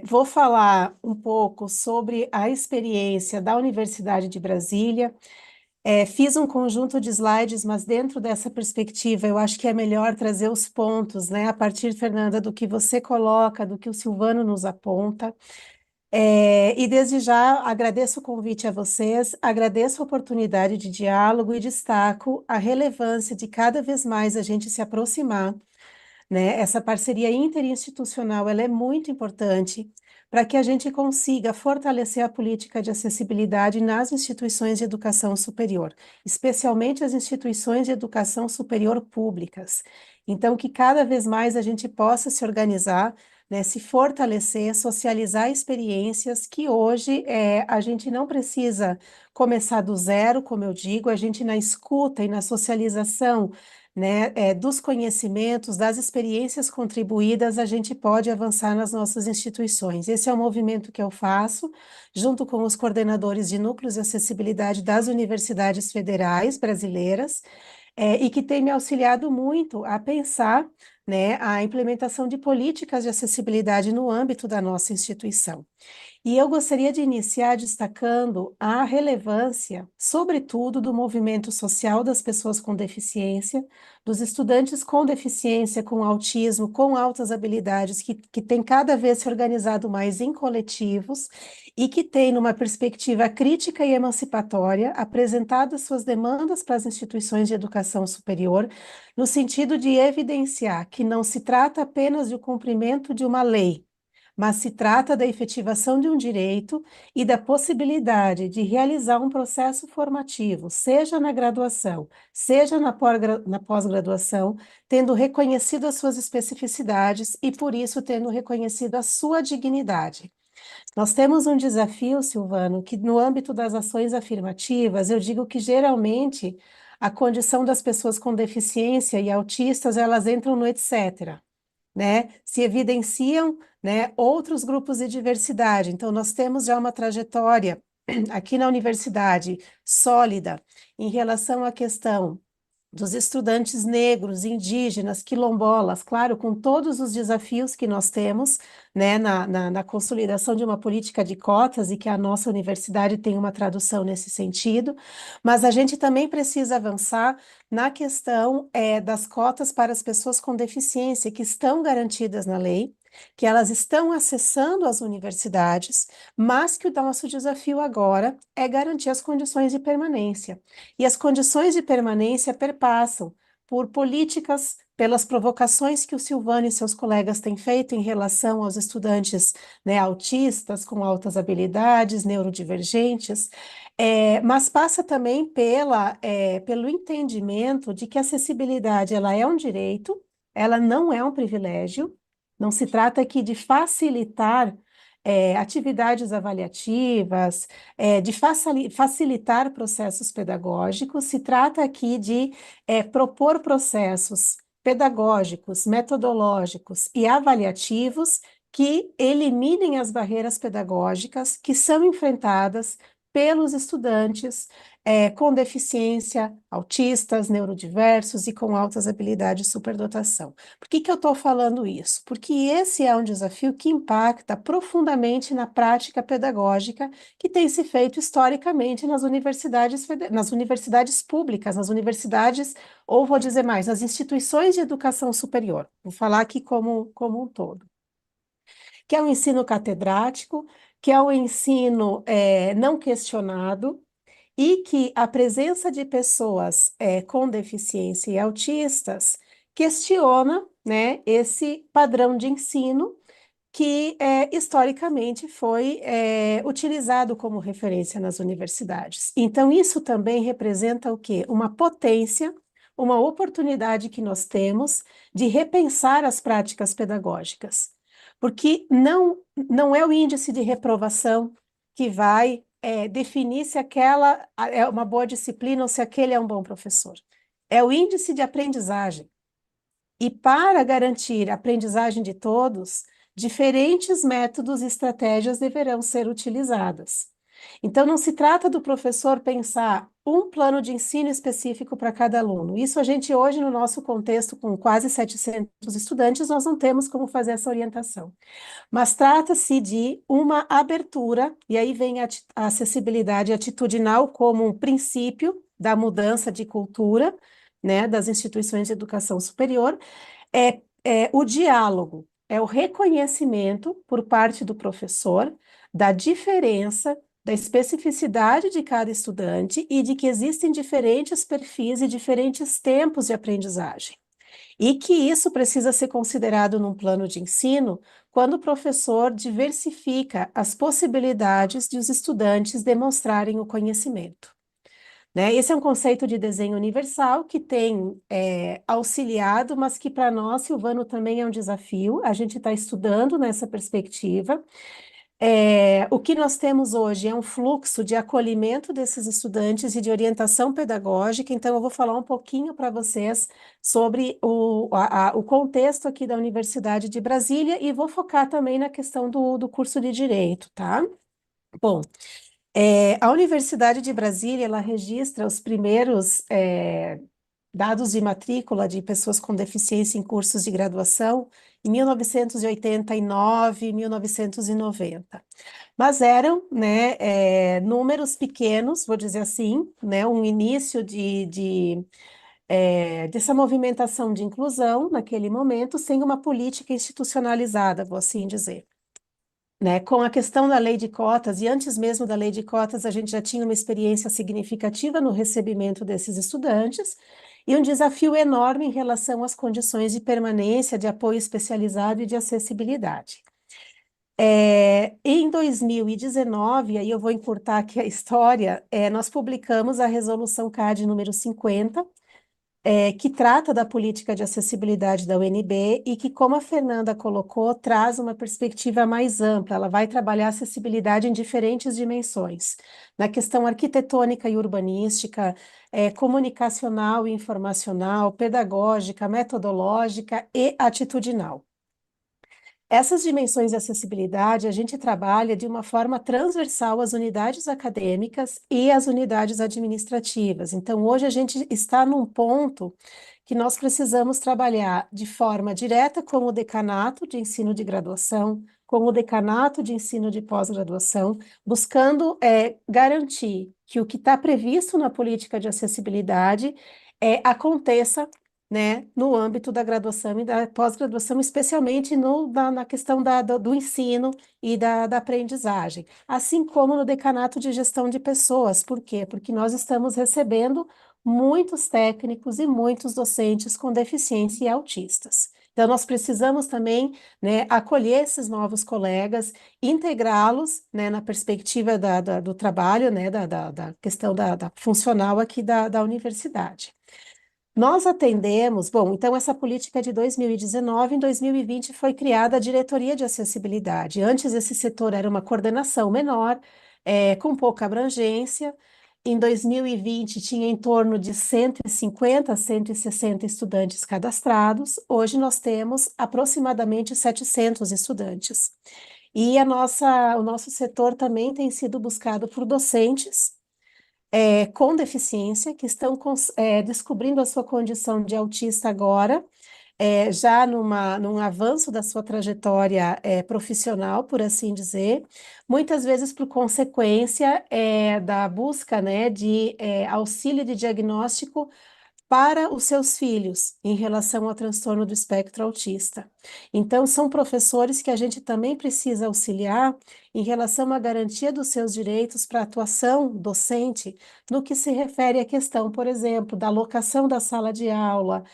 Vou falar um pouco sobre a experiência da Universidade de Brasília. Fiz um conjunto de slides, mas dentro dessa perspectiva, eu acho que é melhor trazer os pontos, né, a partir, Fernanda, do que você coloca, do que o Silvano nos aponta. E desde já agradeço o convite a vocês, agradeço a oportunidade de diálogo e destaco a relevância de cada vez mais a gente se aproximar, né? Essa parceria interinstitucional, ela é muito importante para que a gente consiga fortalecer a política de acessibilidade nas instituições de educação superior, especialmente as instituições de educação superior públicas. Então, que cada vez mais a gente possa se organizar, né, se fortalecer, socializar experiências que hoje a gente não precisa começar do zero, como eu digo, a gente na escuta e na socialização, né, dos conhecimentos, das experiências contribuídas, a gente pode avançar nas nossas instituições. Esse é o movimento que eu faço, junto com os coordenadores de núcleos de acessibilidade das universidades federais brasileiras, e que tem me auxiliado muito a pensar, né, a implementação de políticas de acessibilidade no âmbito da nossa instituição. E eu gostaria de iniciar destacando a relevância, sobretudo, do movimento social das pessoas com deficiência, dos estudantes com deficiência, com autismo, com altas habilidades, que têm cada vez se organizado mais em coletivos e que têm, numa perspectiva crítica e emancipatória, apresentado as suas demandas para as instituições de educação superior, no sentido de evidenciar que não se trata apenas do cumprimento de uma lei, mas se trata da efetivação de um direito e da possibilidade de realizar um processo formativo, seja na graduação, seja na pós-graduação, tendo reconhecido as suas especificidades e, por isso, tendo reconhecido a sua dignidade. Nós temos um desafio, Silvano, que no âmbito das ações afirmativas, eu digo que geralmente a condição das pessoas com deficiência e autistas, elas entram no etc., né? Se evidenciam, né, outros grupos de diversidade. Então, nós temos já uma trajetória aqui na universidade sólida em relação à questão dos estudantes negros, indígenas, quilombolas, claro, com todos os desafios que nós temos, né, na consolidação de uma política de cotas e que a nossa universidade tem uma tradução nesse sentido, mas a gente também precisa avançar na questão das cotas para as pessoas com deficiência, que estão garantidas na lei, que elas estão acessando as universidades, mas que o nosso desafio agora é garantir as condições de permanência. E as condições de permanência perpassam por políticas, pelas provocações que o Silvano e seus colegas têm feito em relação aos estudantes, né, autistas com altas habilidades, neurodivergentes, mas passa também pelo entendimento de que a acessibilidade ela é um direito, ela não é um privilégio, não se trata aqui de facilitar atividades avaliativas, de facilitar processos pedagógicos, se trata aqui de propor processos pedagógicos, metodológicos e avaliativos que eliminem as barreiras pedagógicas que são enfrentadas pelos estudantes com deficiência, autistas, neurodiversos e com altas habilidades de superdotação. Por que que eu estou falando isso? Porque esse é um desafio que impacta profundamente na prática pedagógica que tem se feito historicamente nas universidades públicas, nas universidades, ou vou dizer mais, nas instituições de educação superior. Vou falar aqui como um todo. Que é um ensino catedrático, que é um ensino não questionado, e que a presença de pessoas com deficiência e autistas questiona, né, esse padrão de ensino que historicamente foi utilizado como referência nas universidades. Então, isso também representa o quê? Uma potência, uma oportunidade que nós temos de repensar as práticas pedagógicas, porque não é o índice de reprovação que vai definir se aquela é uma boa disciplina ou se aquele é um bom professor. É o índice de aprendizagem. E para garantir a aprendizagem de todos, diferentes métodos e estratégias deverão ser utilizadas. Então, não se trata do professor pensar um plano de ensino específico para cada aluno. Isso a gente hoje, no nosso contexto, com quase 700 estudantes, nós não temos como fazer essa orientação. Mas trata-se de uma abertura, e aí vem a acessibilidade atitudinal como um princípio da mudança de cultura, né, das instituições de educação superior, é o diálogo, é o reconhecimento por parte do professor da diferença, da especificidade de cada estudante e de que existem diferentes perfis e diferentes tempos de aprendizagem. E que isso precisa ser considerado num plano de ensino quando o professor diversifica as possibilidades de os estudantes demonstrarem o conhecimento. Né? Esse é um conceito de desenho universal que tem auxiliado, mas que para nós, Silvano, também é um desafio. A gente está estudando nessa perspectiva. O que nós temos hoje é um fluxo de acolhimento desses estudantes e de orientação pedagógica, então eu vou falar um pouquinho para vocês sobre o contexto aqui da Universidade de Brasília e vou focar também na questão do curso de Direito, tá? Bom, a Universidade de Brasília, ela registra os primeiros dados de matrícula de pessoas com deficiência em cursos de graduação em 1989, 1990. Mas eram, né, números pequenos, vou dizer assim, né, um início dessa movimentação de inclusão naquele momento, sem uma política institucionalizada, vou assim dizer. Né, com a questão da lei de cotas, e antes mesmo da lei de cotas, a gente já tinha uma experiência significativa no recebimento desses estudantes, e um desafio enorme em relação às condições de permanência, de apoio especializado e de acessibilidade. Em 2019, aí eu vou encurtar aqui a história, nós publicamos a Resolução CAD número 50, que trata da política de acessibilidade da UNB e que, como a Fernanda colocou, traz uma perspectiva mais ampla. Ela vai trabalhar acessibilidade em diferentes dimensões, na questão arquitetônica e urbanística, comunicacional e informacional, pedagógica, metodológica e atitudinal. Essas dimensões de acessibilidade a gente trabalha de uma forma transversal às unidades acadêmicas e às unidades administrativas. Então, hoje a gente está num ponto que nós precisamos trabalhar de forma direta com o decanato de ensino de graduação, com o decanato de ensino de pós-graduação, buscando garantir que o que está previsto na política de acessibilidade aconteça, né, no âmbito da graduação e da pós-graduação, especialmente na questão do ensino e da aprendizagem, assim como no decanato de gestão de pessoas. Por quê? Porque nós estamos recebendo muitos técnicos e muitos docentes com deficiência e autistas. Então, nós precisamos também, né, acolher esses novos colegas, integrá-los, né, na perspectiva do trabalho, né, da questão da funcional aqui da universidade. Nós atendemos, bom, então essa política é de 2019, em 2020 foi criada a Diretoria de Acessibilidade. Antes esse setor era uma coordenação menor, com pouca abrangência. Em 2020 tinha em torno de 150 a 160 estudantes cadastrados. Hoje nós temos aproximadamente 700 estudantes. E o nosso setor também tem sido buscado por docentes com deficiência, que estão descobrindo a sua condição de autista agora, já num avanço da sua trajetória profissional, por assim dizer, muitas vezes por consequência da busca, né, de auxílio de diagnóstico para os seus filhos em relação ao transtorno do espectro autista. Então, são professores que a gente também precisa auxiliar em relação à garantia dos seus direitos para atuação docente no que se refere à questão, por exemplo, da alocação da sala de aula,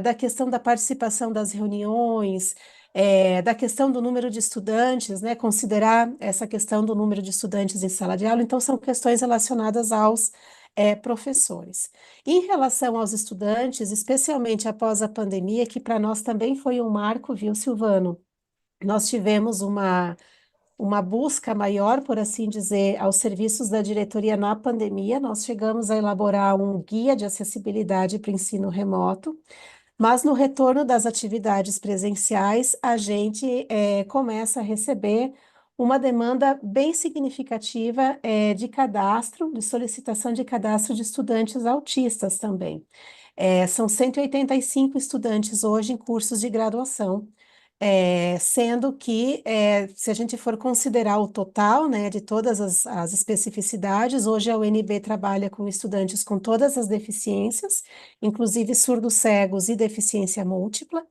da questão da participação das reuniões, da questão do número de estudantes, né, considerar essa questão do número de estudantes em sala de aula. Então, são questões relacionadas aos professores. Em relação aos estudantes, especialmente após a pandemia, que para nós também foi um marco, viu, Silvano? Nós tivemos uma busca maior, por assim dizer, aos serviços da diretoria na pandemia. Nós chegamos a elaborar um guia de acessibilidade para o ensino remoto, mas no retorno das atividades presenciais, a gente começa a receber uma demanda bem significativa de cadastro, de solicitação de cadastro de estudantes autistas também. São 185 estudantes hoje em cursos de graduação, sendo que, se a gente for considerar o total, né, de todas as especificidades, hoje a UNB trabalha com estudantes com todas as deficiências, inclusive surdos cegos e deficiência múltipla,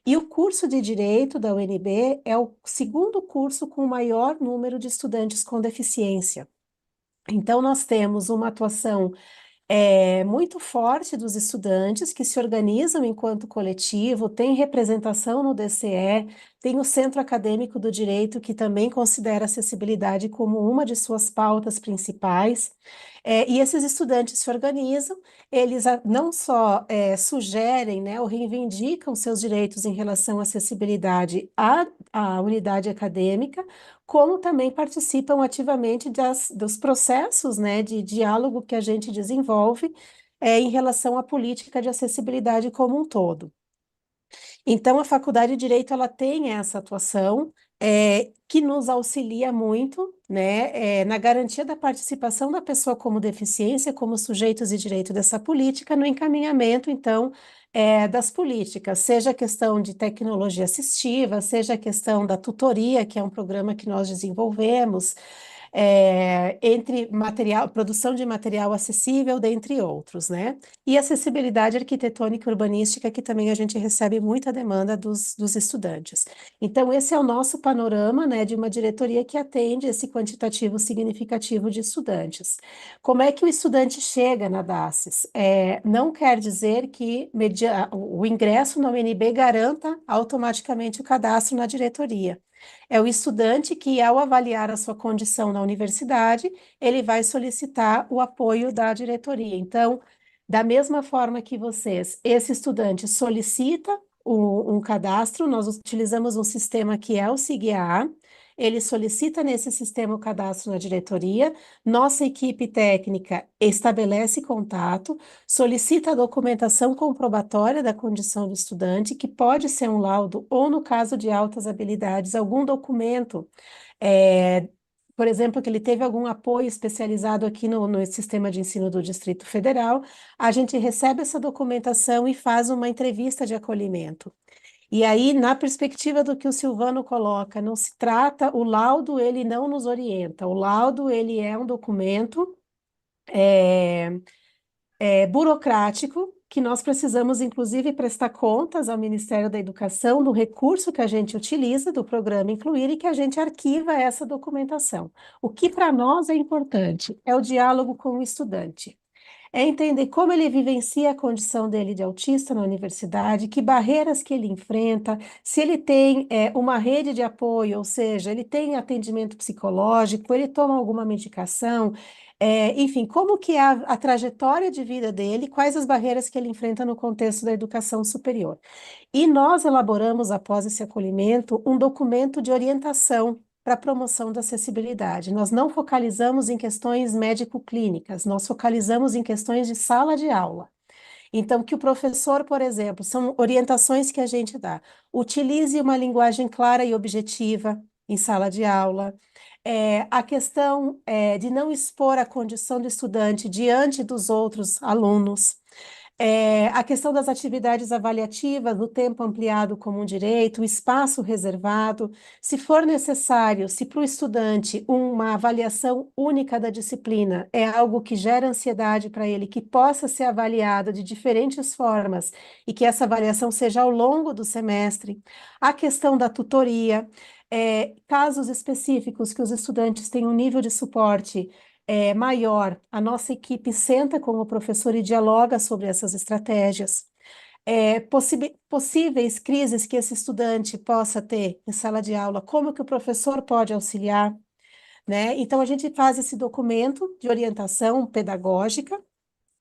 e o curso de Direito da UNB é o segundo curso com o maior número de estudantes com deficiência. Então, nós temos uma atuação muito forte dos estudantes que se organizam enquanto coletivo, tem representação no DCE, tem o Centro Acadêmico do Direito, que também considera a acessibilidade como uma de suas pautas principais. E esses estudantes se organizam, eles não só sugerem, né, ou reivindicam seus direitos em relação à acessibilidade à unidade acadêmica, como também participam ativamente dos processos, né, de diálogo que a gente desenvolve em relação à política de acessibilidade como um todo. Então, a Faculdade de Direito ela tem essa atuação que nos auxilia muito, né, na garantia da participação da pessoa como deficiência, como sujeitos de direito dessa política, no encaminhamento, então, das políticas, seja a questão de tecnologia assistiva, seja a questão da tutoria, que é um programa que nós desenvolvemos, entre material, produção de material acessível, dentre outros, né? E acessibilidade arquitetônica e urbanística, que também a gente recebe muita demanda dos estudantes. Então, esse é o nosso panorama, né, de uma diretoria que atende esse quantitativo significativo de estudantes. Como é que o estudante chega na DACES? Não quer dizer que o ingresso na UNB garanta automaticamente o cadastro na diretoria. É o estudante que, ao avaliar a sua condição na universidade, ele vai solicitar o apoio da diretoria. Então, da mesma forma que vocês, esse estudante solicita um cadastro, nós utilizamos um sistema que é o SIGA. Ele solicita nesse sistema o cadastro na diretoria, nossa equipe técnica estabelece contato, solicita a documentação comprobatória da condição do estudante, que pode ser um laudo ou, no caso de altas habilidades, algum documento, é, por exemplo, que ele teve algum apoio especializado aqui no sistema de ensino do Distrito Federal, a gente recebe essa documentação e faz uma entrevista de acolhimento. E aí, na perspectiva do que o Silvano coloca, não se trata, o laudo ele não nos orienta, o laudo ele é um documento é, burocrático, que nós precisamos, inclusive, prestar contas ao Ministério da Educação do recurso que a gente utiliza, do programa Incluir, e que a gente arquiva essa documentação. O que para nós é importante é o diálogo com o estudante. É entender como ele vivencia a condição dele de autista na universidade, que barreiras que ele enfrenta, se ele tem uma rede de apoio, ou seja, ele tem atendimento psicológico, ele toma alguma medicação, enfim, como que é a trajetória de vida dele, quais as barreiras que ele enfrenta no contexto da educação superior. E nós elaboramos, após esse acolhimento, um documento de orientação para a promoção da acessibilidade. Nós não focalizamos em questões médico-clínicas, nós focalizamos em questões de sala de aula. Então, que o professor, por exemplo, são orientações que a gente dá. Utilize uma linguagem clara e objetiva em sala de aula. A questão de não expor a condição do estudante diante dos outros alunos. A questão das atividades avaliativas, do tempo ampliado como um direito, o espaço reservado, se for necessário, se para o estudante uma avaliação única da disciplina é algo que gera ansiedade para ele, que possa ser avaliado de diferentes formas e que essa avaliação seja ao longo do semestre, a questão da tutoria, casos específicos que os estudantes têm um nível de suporte maior, a nossa equipe senta com o professor e dialoga sobre essas estratégias. Possíveis crises que esse estudante possa ter em sala de aula, como que o professor pode auxiliar, né? Então, a gente faz esse documento de orientação pedagógica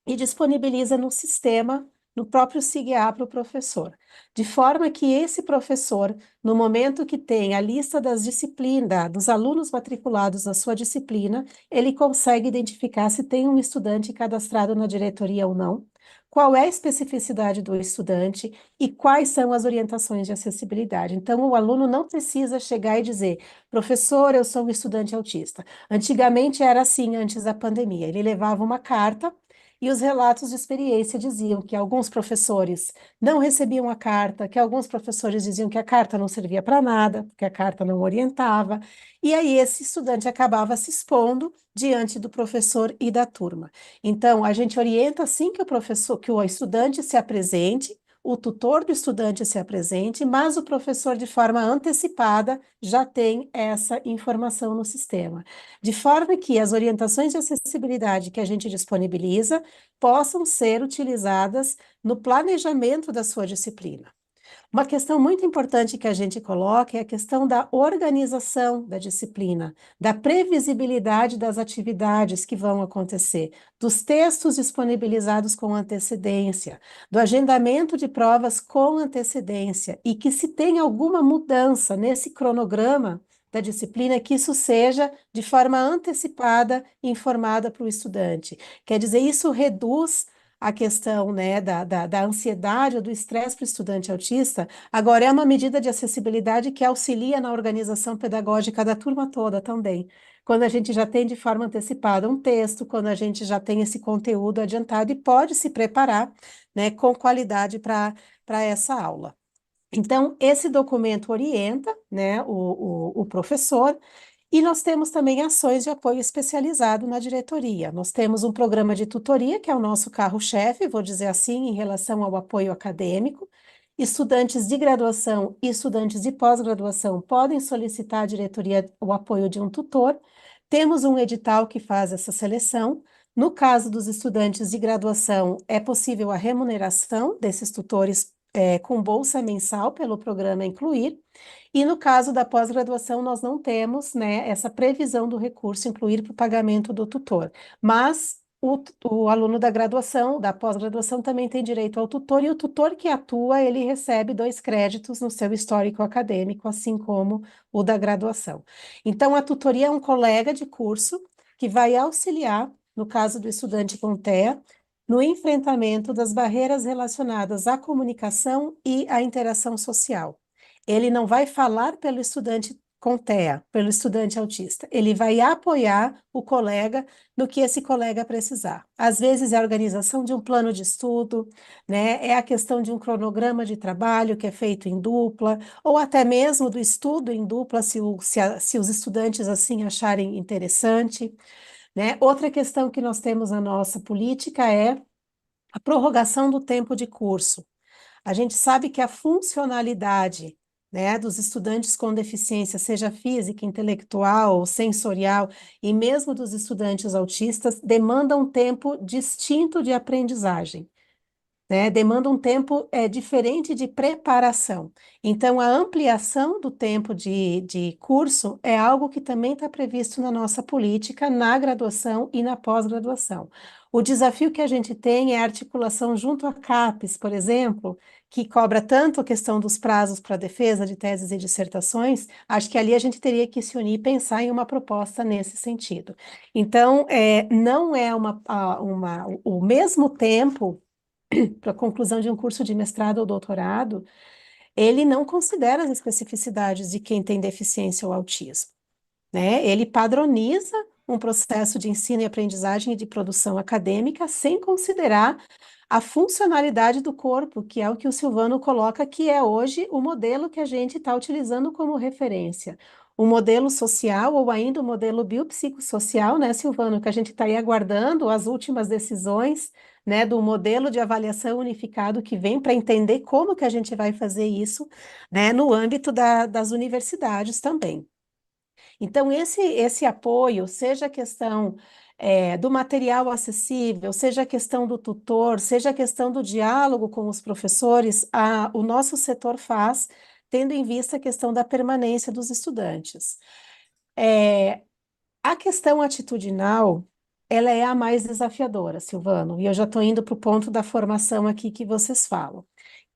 e disponibiliza no sistema, no próprio SIGA para o professor, de forma que esse professor, no momento que tem a lista das disciplinas, dos alunos matriculados na sua disciplina, ele consegue identificar se tem um estudante cadastrado na diretoria ou não, qual é a especificidade do estudante e quais são as orientações de acessibilidade. Então, o aluno não precisa chegar e dizer, professor, eu sou um estudante autista. Antigamente era assim, antes da pandemia. Ele levava uma carta e os relatos de experiência diziam que alguns professores não recebiam a carta, que alguns professores diziam que a carta não servia para nada, que a carta não orientava, e aí esse estudante acabava se expondo diante do professor e da turma. Então, a gente orienta assim que o professor, que o estudante se apresente, o tutor do estudante se apresente, mas o professor, de forma antecipada, já tem essa informação no sistema, de forma que as orientações de acessibilidade que a gente disponibiliza possam ser utilizadas no planejamento da sua disciplina. Uma questão muito importante que a gente coloca é a questão da organização da disciplina, da previsibilidade das atividades que vão acontecer, dos textos disponibilizados com antecedência, do agendamento de provas com antecedência e que se tem alguma mudança nesse cronograma da disciplina, que isso seja de forma antecipada informada para o estudante. Quer dizer, isso reduz a questão, né, da ansiedade ou do estresse para o estudante autista. Agora, é uma medida de acessibilidade que auxilia na organização pedagógica da turma toda também. Quando a gente já tem de forma antecipada um texto, quando a gente já tem esse conteúdo adiantado e pode se preparar, né, com qualidade para essa aula. Então, esse documento orienta, né, o professor, e nós temos também ações de apoio especializado na diretoria. Nós temos um programa de tutoria, que é o nosso carro-chefe, vou dizer assim, em relação ao apoio acadêmico. Estudantes de graduação e estudantes de pós-graduação podem solicitar à diretoria o apoio de um tutor. Temos um edital que faz essa seleção. No caso dos estudantes de graduação, é possível a remuneração desses tutores com bolsa mensal pelo programa Incluir. E no caso da pós-graduação, nós não temos, né, essa previsão do recurso incluir para o pagamento do tutor. Mas o aluno da graduação, da pós-graduação, também tem direito ao tutor, e o tutor que atua, ele recebe 2 créditos no seu histórico acadêmico, assim como o da graduação. Então, a tutoria é um colega de curso que vai auxiliar, no caso do estudante com TEA, no enfrentamento das barreiras relacionadas à comunicação e à interação social. Ele não vai falar pelo estudante com TEA, pelo estudante autista. Ele vai apoiar o colega no que esse colega precisar. Às vezes é a organização de um plano de estudo, né? É a questão de um cronograma de trabalho que é feito em dupla, ou até mesmo do estudo em dupla, se os estudantes assim acharem interessante, né? Outra questão que nós temos na nossa política é a prorrogação do tempo de curso. A gente sabe que a funcionalidade, né, dos estudantes com deficiência, seja física, intelectual, sensorial, e mesmo dos estudantes autistas, demanda um tempo distinto de aprendizagem, né? Demanda um tempo diferente de preparação. Então, a ampliação do tempo de curso é algo que também está previsto na nossa política, na graduação e na pós-graduação. O desafio que a gente tem é a articulação junto à CAPES, por exemplo, que cobra tanto a questão dos prazos para defesa de teses e dissertações. Acho que ali a gente teria que se unir e pensar em uma proposta nesse sentido. Então, não é o mesmo tempo para a conclusão de um curso de mestrado ou doutorado, ele não considera as especificidades de quem tem deficiência ou autismo, né? Ele padroniza um processo de ensino e aprendizagem e de produção acadêmica sem considerar a funcionalidade do corpo, que é o que o Silvano coloca, que é hoje o modelo que a gente está utilizando como referência. O modelo social ou ainda o modelo biopsicossocial, né, Silvano, que a gente está aí aguardando as últimas decisões, né, do modelo de avaliação unificado que vem para entender como que a gente vai fazer isso, né, no âmbito das universidades também. Então, esse apoio, seja a questão do material acessível, seja a questão do tutor, seja a questão do diálogo com os professores, o nosso setor faz, tendo em vista a questão da permanência dos estudantes. A questão atitudinal, ela é a mais desafiadora, Silvano, e eu já estou indo para o ponto da formação aqui que vocês falam.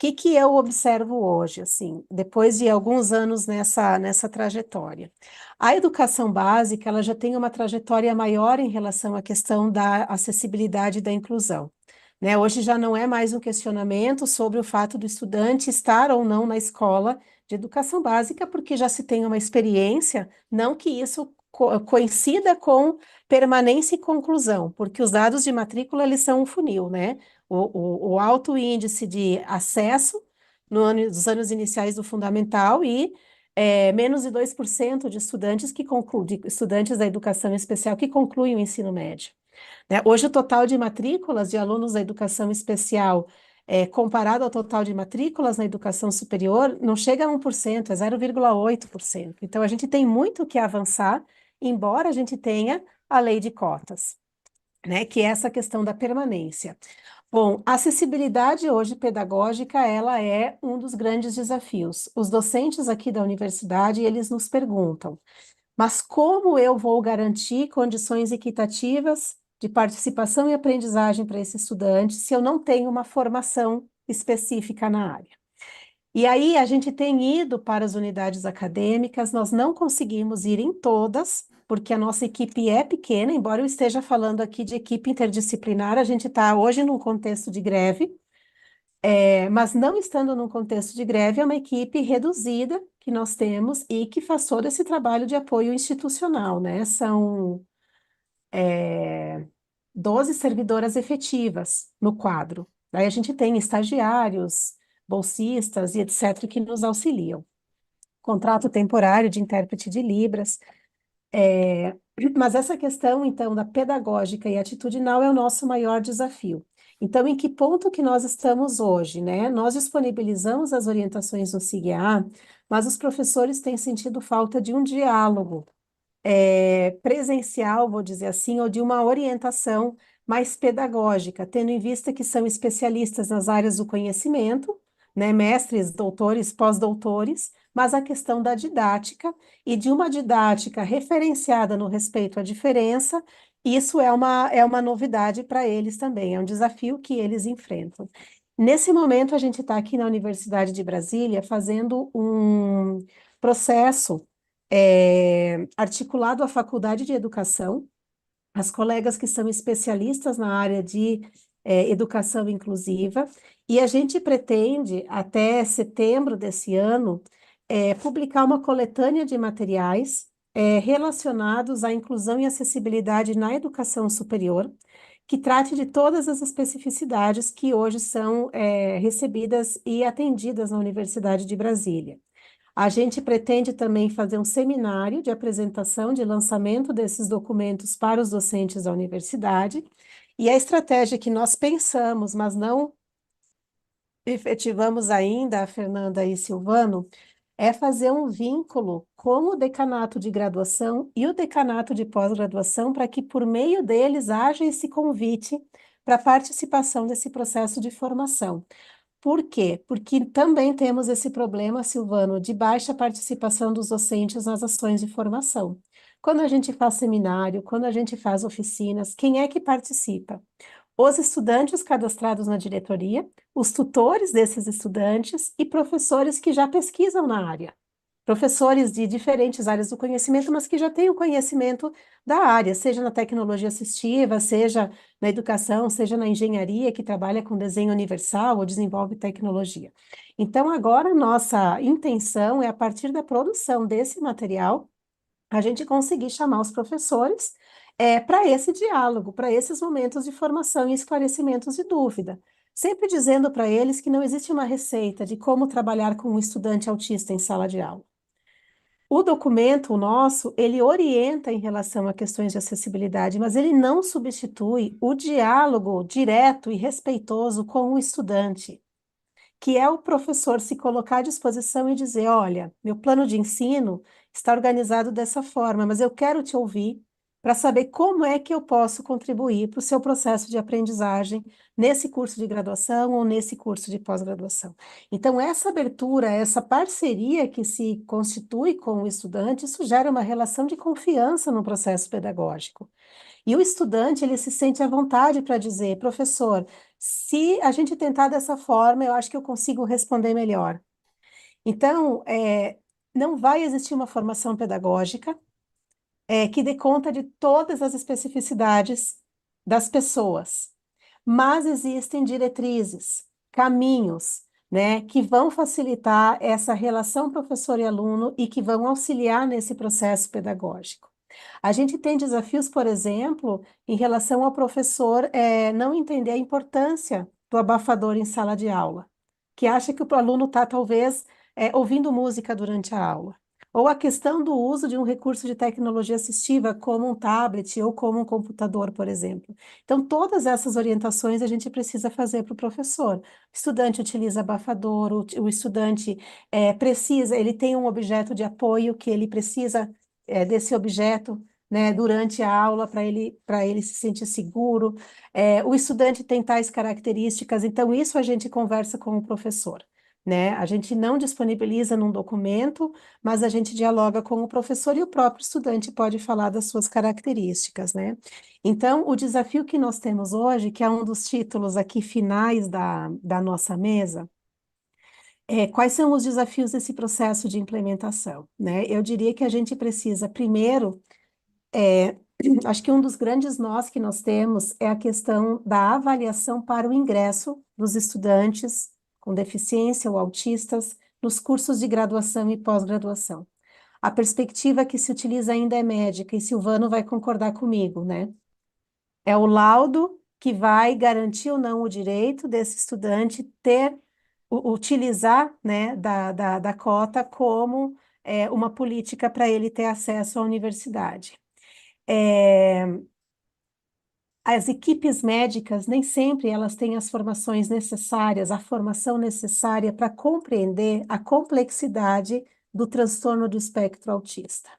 O que eu observo hoje, assim, depois de alguns anos nessa trajetória? A educação básica, ela já tem uma trajetória maior em relação à questão da acessibilidade e da inclusão, né? Hoje já não é mais um questionamento sobre o fato do estudante estar ou não na escola de educação básica, porque já se tem uma experiência, não que isso coincida com permanência e conclusão, porque os dados de matrícula, eles são um funil, né? O alto índice de acesso nos anos iniciais do fundamental e menos de 2% de estudantes de estudantes da educação especial que concluem o ensino médio, né? Hoje, o total de matrículas de alunos da educação especial, comparado ao total de matrículas na educação superior, não chega a 1%, é 0,8%. Então, a gente tem muito que avançar, embora a gente tenha a lei de cotas, né? Que é essa questão da permanência. Bom, a acessibilidade hoje pedagógica, ela é um dos grandes desafios. Os docentes aqui da universidade, eles nos perguntam: mas como eu vou garantir condições equitativas de participação e aprendizagem para esse estudante se eu não tenho uma formação específica na área? E aí a gente tem ido para as unidades acadêmicas, nós não conseguimos ir em todas, porque a nossa equipe é pequena, embora eu esteja falando aqui de equipe interdisciplinar, a gente está hoje num contexto de greve, mas não estando num contexto de greve, é uma equipe reduzida que nós temos e que faz todo esse trabalho de apoio institucional, né? São 12 servidoras efetivas no quadro. Daí a gente tem estagiários, bolsistas e etc., que nos auxiliam. Contrato temporário de intérprete de Libras. Mas essa questão, então, da pedagógica e atitudinal é o nosso maior desafio. Então, em que ponto que nós estamos hoje, né? Nós disponibilizamos as orientações no SIGA, mas os professores têm sentido falta de um diálogo presencial, vou dizer assim, ou de uma orientação mais pedagógica, tendo em vista que são especialistas nas áreas do conhecimento, né, mestres, doutores, pós-doutores, mas a questão da didática e de uma didática referenciada no respeito à diferença, isso é uma novidade para eles também, é um desafio que eles enfrentam. Nesse momento, a gente está aqui na Universidade de Brasília fazendo um processo articulado à Faculdade de Educação, as colegas que são especialistas na área de educação inclusiva, e a gente pretende, até setembro desse ano, publicar uma coletânea de materiais relacionados à inclusão e acessibilidade na educação superior, que trate de todas as especificidades que hoje são recebidas e atendidas na Universidade de Brasília. A gente pretende também fazer um seminário de apresentação, de lançamento desses documentos para os docentes da universidade, e a estratégia que nós pensamos, mas não efetivamos ainda, Fernanda e Silvano, é fazer um vínculo com o decanato de graduação e o decanato de pós-graduação, para que por meio deles haja esse convite para participação desse processo de formação. Por quê? Porque também temos esse problema, Silvano, de baixa participação dos docentes nas ações de formação. Quando a gente faz seminário, quando a gente faz oficinas, quem é que participa? Os estudantes cadastrados na diretoria, os tutores desses estudantes e professores que já pesquisam na área. Professores de diferentes áreas do conhecimento, mas que já têm o conhecimento da área, seja na tecnologia assistiva, seja na educação, seja na engenharia, que trabalha com desenho universal ou desenvolve tecnologia. Então, agora, nossa intenção é, a partir da produção desse material, a gente conseguir chamar os professores para esse diálogo, para esses momentos de formação e esclarecimentos de dúvida. Sempre dizendo para eles que não existe uma receita de como trabalhar com um estudante autista em sala de aula. O documento, o nosso, ele orienta em relação a questões de acessibilidade, mas ele não substitui o diálogo direto e respeitoso com o estudante, que é o professor se colocar à disposição e dizer: olha, meu plano de ensino está organizado dessa forma, mas eu quero te ouvir para saber como é que eu posso contribuir para o seu processo de aprendizagem nesse curso de graduação ou nesse curso de pós-graduação. Então, essa abertura, essa parceria que se constitui com o estudante, isso gera uma relação de confiança no processo pedagógico. E o estudante, ele se sente à vontade para dizer: professor, se a gente tentar dessa forma, eu acho que eu consigo responder melhor. Então, não vai existir uma formação pedagógica que dê conta de todas as especificidades das pessoas. mas existem diretrizes, caminhos, né, que vão facilitar essa relação professor e aluno e que vão auxiliar nesse processo pedagógico. A gente tem desafios, por exemplo, em relação ao professor não entender a importância do abafador em sala de aula, que acha que o aluno está, talvez, ouvindo música durante a aula. Ou a questão do uso de um recurso de tecnologia assistiva, como um tablet ou como um computador, por exemplo. Então, todas essas orientações a gente precisa fazer para o professor. O estudante utiliza abafador, o estudante precisa, ele tem um objeto de apoio que ele precisa desse objeto, né, durante a aula para ele se sentir seguro. O estudante tem tais características, então isso a gente conversa com o professor. Né? A gente não disponibiliza num documento, mas a gente dialoga com o professor e o próprio estudante pode falar das suas características, né? Então, o desafio que nós temos hoje, que é um dos títulos aqui finais da nossa mesa, quais são os desafios desse processo de implementação, né? Eu diria que a gente precisa, primeiro, acho que um dos grandes nós que nós temos é a questão da avaliação para o ingresso dos estudantes com deficiência ou autistas nos cursos de graduação e pós-graduação. A perspectiva que se utiliza ainda é médica, e Silvano vai concordar comigo, né? É o laudo que vai garantir ou não o direito desse estudante utilizar, né, da cota como uma política para ele ter acesso à universidade. As equipes médicas nem sempre elas têm as formações necessárias, a formação necessária para compreender a complexidade do transtorno do espectro autista.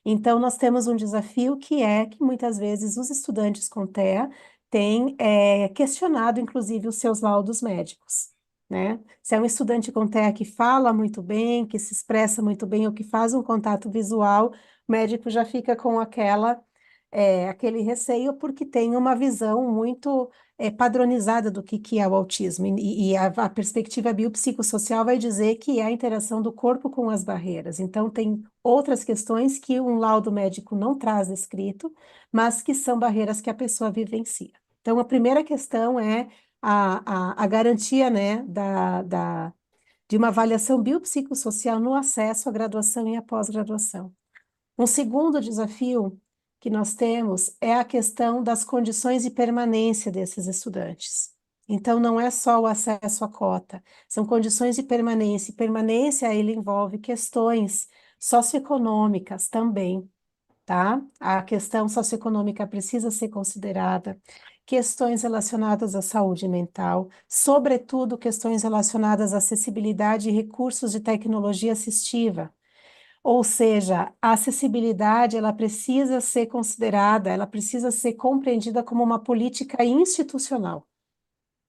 Então, nós temos um desafio que é que muitas vezes os estudantes com TEA têm questionado, inclusive, os seus laudos médicos, né? Se é um estudante com TEA que fala muito bem, que se expressa muito bem ou que faz um contato visual, o médico já fica com aquele receio porque tem uma visão muito padronizada do que é o autismo. E a perspectiva biopsicossocial vai dizer que é a interação do corpo com as barreiras. Então, tem outras questões que um laudo médico não traz escrito, mas que são barreiras que a pessoa vivencia. Então, a primeira questão é a garantia, né, de uma avaliação biopsicossocial no acesso à graduação e à pós-graduação. Um segundo desafio que nós temos é a questão das condições de permanência desses estudantes. Então, não é só o acesso à cota, são condições de permanência. E permanência, ele envolve questões socioeconômicas também, tá? A questão socioeconômica precisa ser considerada, questões relacionadas à saúde mental, sobretudo questões relacionadas à acessibilidade e recursos de tecnologia assistiva. Ou seja, a acessibilidade, ela precisa ser considerada, ela precisa ser compreendida como uma política institucional.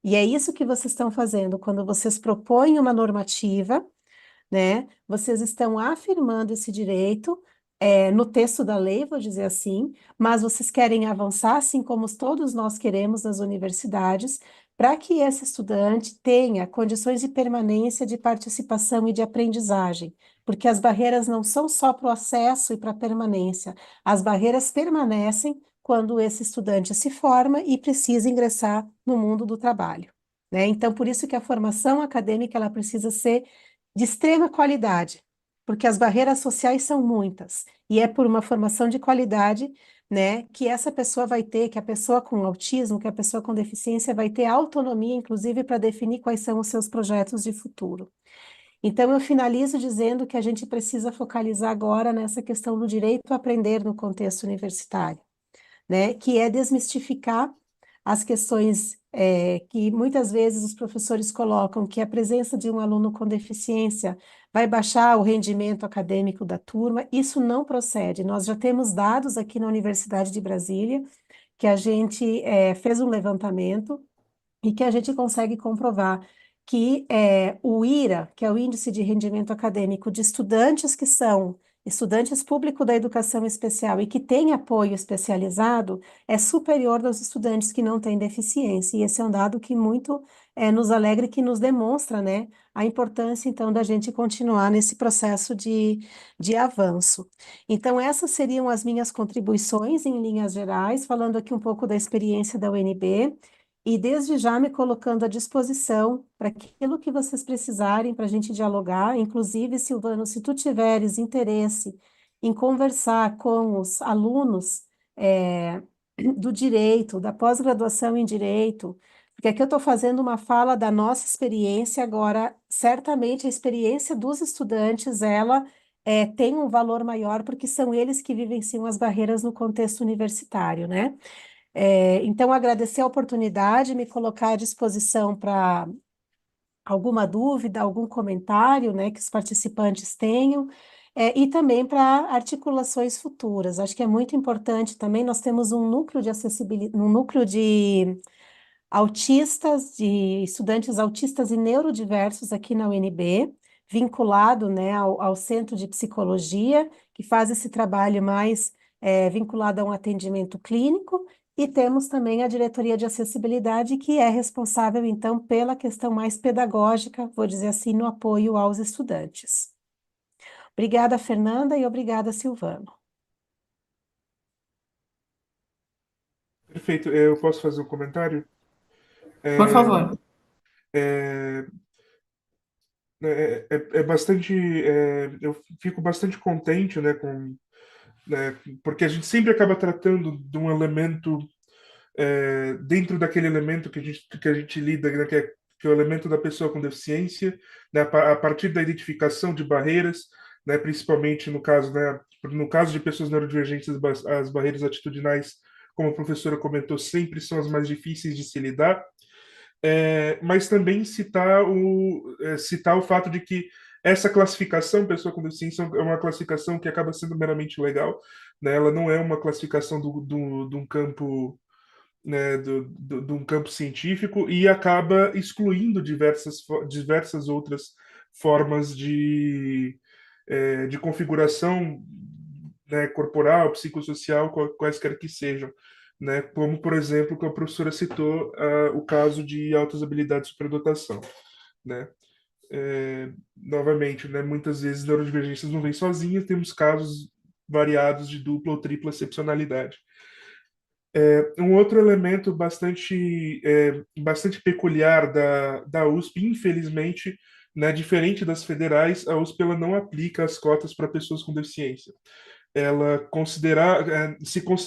E é isso que vocês estão fazendo quando vocês propõem uma normativa, né? Vocês estão afirmando esse direito, no texto da lei, vou dizer assim, mas vocês querem avançar, assim como todos nós queremos nas universidades, para que esse estudante tenha condições de permanência, de participação e de aprendizagem, porque as barreiras não são só para o acesso e para a permanência, as barreiras permanecem quando esse estudante se forma e precisa ingressar no mundo do trabalho, né? Então, por isso que a formação acadêmica ela precisa ser de extrema qualidade, porque as barreiras sociais são muitas, e é por uma formação de qualidade, né, que essa pessoa vai ter, que a pessoa com autismo, que a pessoa com deficiência vai ter autonomia, inclusive, para definir quais são os seus projetos de futuro. Então, eu finalizo dizendo que a gente precisa focalizar agora nessa questão do direito a aprender no contexto universitário, né, que é desmistificar as questões que muitas vezes os professores colocam, que a presença de um aluno com deficiência vai baixar o rendimento acadêmico da turma. Isso não procede. Nós já temos dados aqui na Universidade de Brasília, que a gente fez um levantamento e que a gente consegue comprovar que o IRA, que é o Índice de Rendimento Acadêmico de estudantes que são estudantes público da educação especial e que têm apoio especializado, é superior aos estudantes que não têm deficiência. E esse é um dado que muito nos alegra e que nos demonstra, né, a importância, então, da gente continuar nesse processo de avanço. Então, essas seriam as minhas contribuições em linhas gerais, falando aqui um pouco da experiência da UNB, e desde já me colocando à disposição para aquilo que vocês precisarem para a gente dialogar. Inclusive, Silvano, se tu tiveres interesse em conversar com os alunos do direito, da pós-graduação em direito, porque aqui eu estou fazendo uma fala da nossa experiência, agora, certamente a experiência dos estudantes, ela tem um valor maior, porque são eles que vivenciam as barreiras no contexto universitário, né? Então, agradecer a oportunidade, me colocar à disposição para alguma dúvida, algum comentário, né, que os participantes tenham, e também para articulações futuras. Acho que é muito importante também, nós temos um núcleo de acessibilidade, um núcleo de autistas, de estudantes autistas e neurodiversos aqui na UNB, vinculado, né, ao Centro de Psicologia, que faz esse trabalho mais vinculado a um atendimento clínico, e temos também a Diretoria de Acessibilidade, que é responsável, então, pela questão mais pedagógica, vou dizer assim, no apoio aos estudantes. Obrigada, Fernanda, e obrigada, Silvano. Perfeito. Eu posso fazer um comentário? Por É, favor. é, é bastante. Eu fico bastante contente, né, porque a gente sempre acaba tratando de um elemento dentro daquele elemento que a gente lida, né, que é o elemento da pessoa com deficiência, né, a partir da identificação de barreiras, né, principalmente no caso de pessoas neurodivergentes, as barreiras atitudinais, como a professora comentou, sempre são as mais difíceis de se lidar. Mas também citar o fato de que essa classificação, pessoa com deficiência, é uma classificação que acaba sendo meramente legal, né? Ela não é uma classificação de um campo, né, de um campo científico, e acaba excluindo diversas outras formas de configuração, né, corporal, psicossocial, quaisquer que sejam, né, como, por exemplo, que a professora citou, o caso de altas habilidades de superdotação, né. Novamente, né, muitas vezes neurodivergências não vêm sozinhas, temos casos variados de dupla ou tripla excepcionalidade. Um outro elemento bastante peculiar da USP, infelizmente, né, diferente das federais, a USP ela não aplica as cotas para pessoas com deficiência. Ela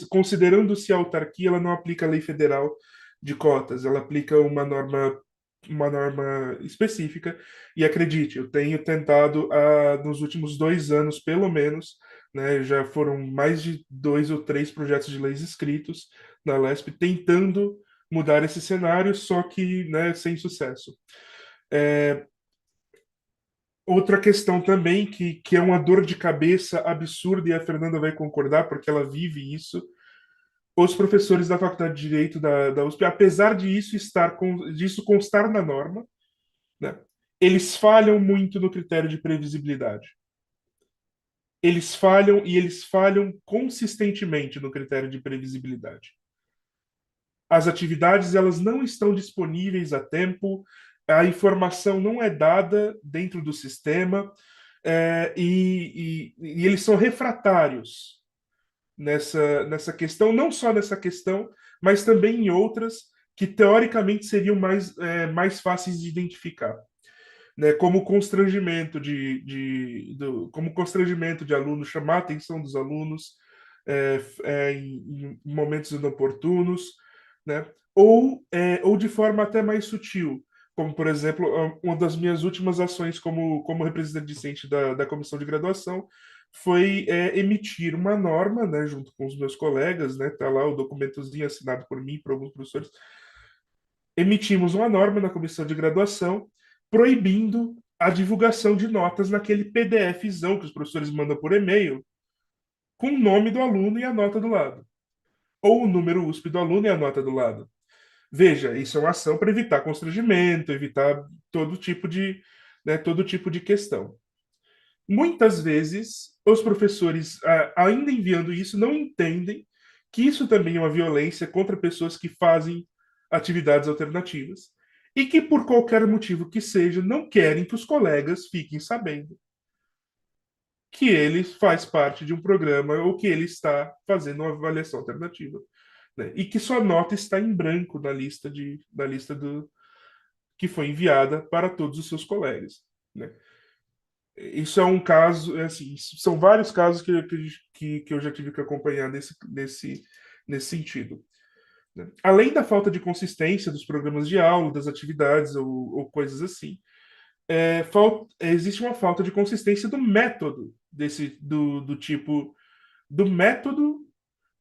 considerando-se autarquia, ela não aplica a lei federal de cotas, ela aplica uma norma específica. E acredite, eu tenho tentado, nos últimos 2 anos, pelo menos, né, já foram mais de 2 ou 3 projetos de leis escritos na LESP, tentando mudar esse cenário, só que, né, sem sucesso. Outra questão também, que é uma dor de cabeça absurda, e a Fernanda vai concordar, porque ela vive isso, os professores da Faculdade de Direito da USP, apesar disso constar na norma, né, eles falham muito no critério de previsibilidade. Eles falham, e eles falham consistentemente no critério de previsibilidade. As atividades, elas não estão disponíveis a tempo, a informação não é dada dentro do sistema, e eles são refratários nessa questão, não só nessa questão, mas também em outras que teoricamente seriam mais fáceis de identificar, né? Como constrangimento de alunos, chamar a atenção dos alunos em momentos inoportunos, né? Ou de forma até mais sutil, como, por exemplo, uma das minhas últimas ações como representante discente da comissão de graduação foi emitir uma norma, né, junto com os meus colegas, né, tá lá o documentozinho assinado por mim, por alguns professores. Emitimos uma norma na comissão de graduação proibindo a divulgação de notas naquele PDFzão que os professores mandam por e-mail, com o nome do aluno e a nota do lado, ou o número USP do aluno e a nota do lado. Veja, isso é uma ação para evitar constrangimento, evitar todo tipo de questão. Muitas vezes, os professores, ainda enviando isso, não entendem que isso também é uma violência contra pessoas que fazem atividades alternativas e que, por qualquer motivo que seja, não querem que os colegas fiquem sabendo que ele faz parte de um programa ou que ele está fazendo uma avaliação alternativa. né? E que sua nota está em branco na lista que foi enviada para todos os seus colegas, né? Isso é um caso, assim, são vários casos que eu já tive que acompanhar nesse sentido, né? Além da falta de consistência dos programas de aula, das atividades ou coisas assim, existe uma falta de consistência do método do tipo do método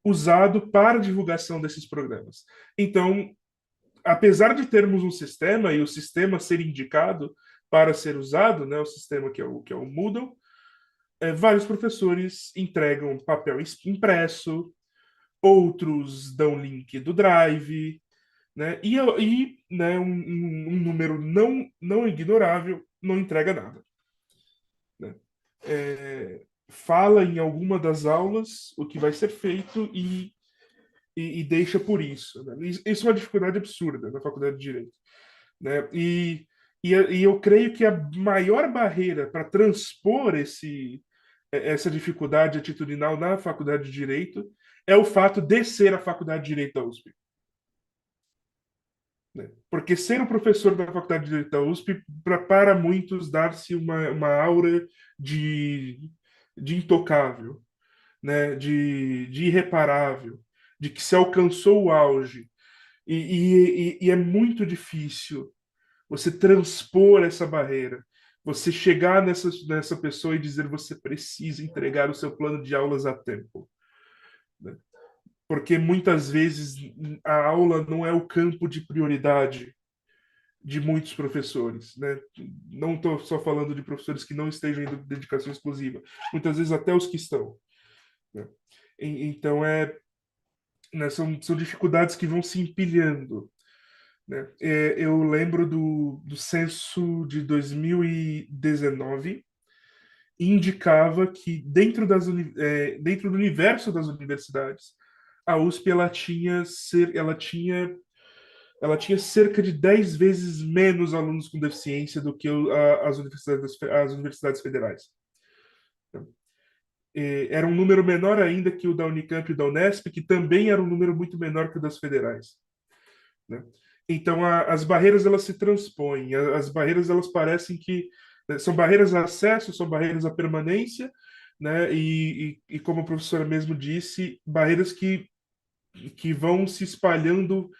usado para a divulgação desses programas. Então, apesar de termos um sistema e o sistema ser indicado para ser usado, né, o sistema que é o Moodle, vários professores entregam papel impresso, outros dão link do Drive, né, né, um número não ignorável não entrega nada, né? Fala em alguma das aulas o que vai ser feito e deixa por isso, né? Isso é uma dificuldade absurda na faculdade de Direito, né? E eu creio que a maior barreira para transpor essa dificuldade atitudinal na faculdade de Direito é o fato de ser a faculdade de Direito da USP. Né? Porque ser o professor da faculdade de Direito da USP, para muitos, dar-se uma aura de intocável, né? De irreparável, de que se alcançou o auge. E é muito difícil você transpor essa barreira, você chegar nessa pessoa e dizer você precisa entregar o seu plano de aulas a tempo, né? Porque muitas vezes a aula não é o campo de prioridade de muitos professores, né? Não estou só falando de professores que não estejam em dedicação exclusiva, muitas vezes até os que estão, né? Então né, são dificuldades que vão se empilhando, né? Eu lembro do censo de 2019 e indicava que dentro do universo das universidades, a USP ela tinha cerca de 10 vezes menos alunos com deficiência do que as universidades federais. Era um número menor ainda que o da Unicamp e da Unesp, que também era um número muito menor que o das federais, né? Então, as barreiras elas se transpõem, as barreiras elas parecem que, né, são barreiras a acesso, são barreiras à permanência, né? E como a professora mesmo disse, barreiras que vão se espalhando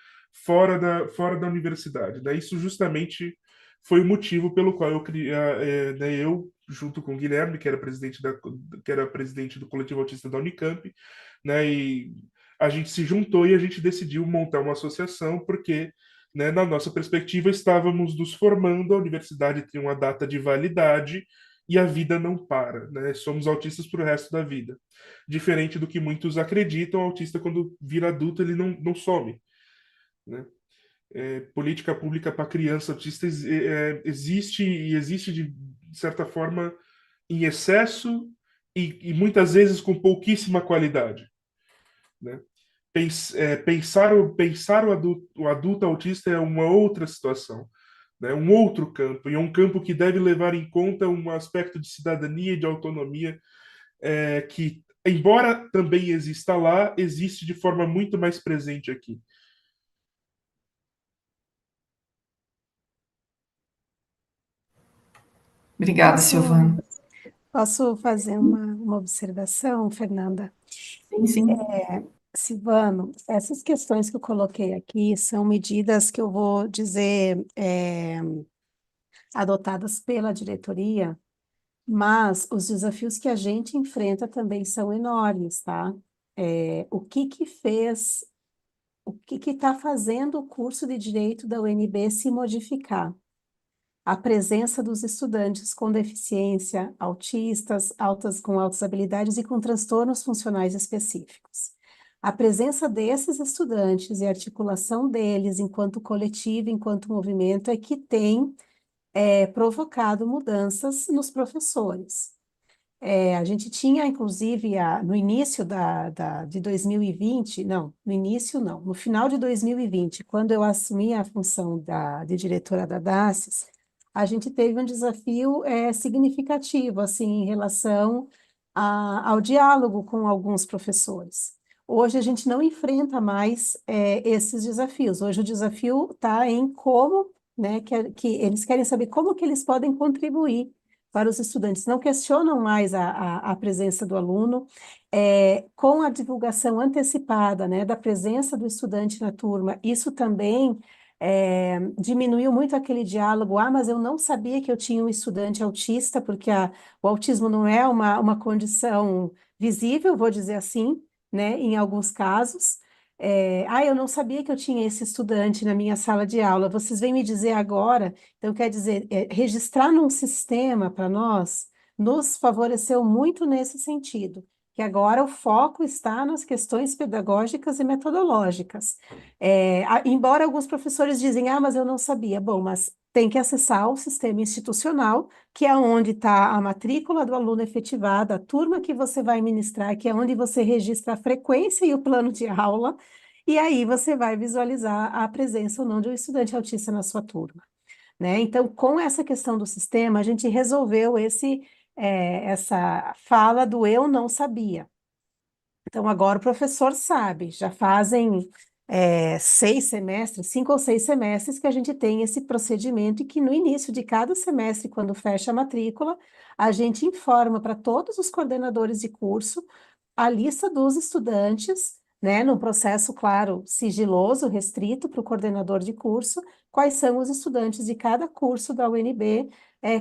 fora da universidade, né? Isso justamente foi o motivo pelo qual né, eu junto com o Guilherme, que era presidente do coletivo autista da Unicamp, né? E a gente se juntou e a gente decidiu montar uma associação porque, né, na nossa perspectiva, estávamos nos formando, a universidade tem uma data de validade e a vida não para, né? Somos autistas para o resto da vida. Diferente do que muitos acreditam, o autista, quando vira adulto, ele não some, né? Política pública para criança autista existe e existe de certa forma em excesso e muitas vezes com pouquíssima qualidade, né? Pensar o adulto autista é uma outra situação, né? Um outro campo, e é um campo que deve levar em conta um aspecto de cidadania e de autonomia que, embora também exista lá, existe de forma muito mais presente aqui. Obrigada, Posso, Silvana. posso fazer uma observação, Fernanda? Sim, sim. Silvano, essas questões que eu coloquei aqui são medidas que eu vou dizer adotadas pela diretoria, mas os desafios que a gente enfrenta também são enormes, tá? O que está fazendo o curso de Direito da UNB se modificar? A presença dos estudantes com deficiência, autistas, com altas habilidades e com transtornos funcionais específicos. A presença desses estudantes e a articulação deles enquanto coletivo, enquanto movimento, é que tem provocado mudanças nos professores. A gente tinha, inclusive, no início de 2020, não, no início não, no final de 2020, quando eu assumi a função de diretora da DACES, a gente teve um desafio significativo, assim, em relação ao diálogo com alguns professores. hoje a gente não enfrenta mais esses desafios. Hoje o desafio está em como, né, que eles querem saber como que eles podem contribuir para os estudantes. Não questionam mais a presença do aluno, com a divulgação antecipada, né, da presença do estudante na turma. Isso também diminuiu muito aquele diálogo. Ah, mas eu não sabia que eu tinha um estudante autista, porque o autismo não é uma condição visível, vou dizer assim, né, em alguns casos. Eu não sabia que eu tinha esse estudante na minha sala de aula. Vocês vêm me dizer agora, então quer dizer, registrar num sistema para nós nos favoreceu muito nesse sentido, que agora o foco está nas questões pedagógicas e metodológicas. Embora alguns professores dizem, ah, mas eu não sabia. Bom, mas tem que acessar o sistema institucional, que é onde está a matrícula do aluno efetivada, a turma que você vai ministrar, que é onde você registra a frequência e o plano de aula, e aí você vai visualizar a presença ou não de um estudante autista na sua turma, né? Então, com essa questão do sistema, a gente resolveu essa fala do eu não sabia. Então, agora o professor sabe, já fazem 6 semestres, 5 ou 6 semestres que a gente tem esse procedimento e que no início de cada semestre, quando fecha a matrícula, a gente informa para todos os coordenadores de curso a lista dos estudantes, né, num processo, claro, sigiloso, restrito para o coordenador de curso, quais são os estudantes de cada curso da UNB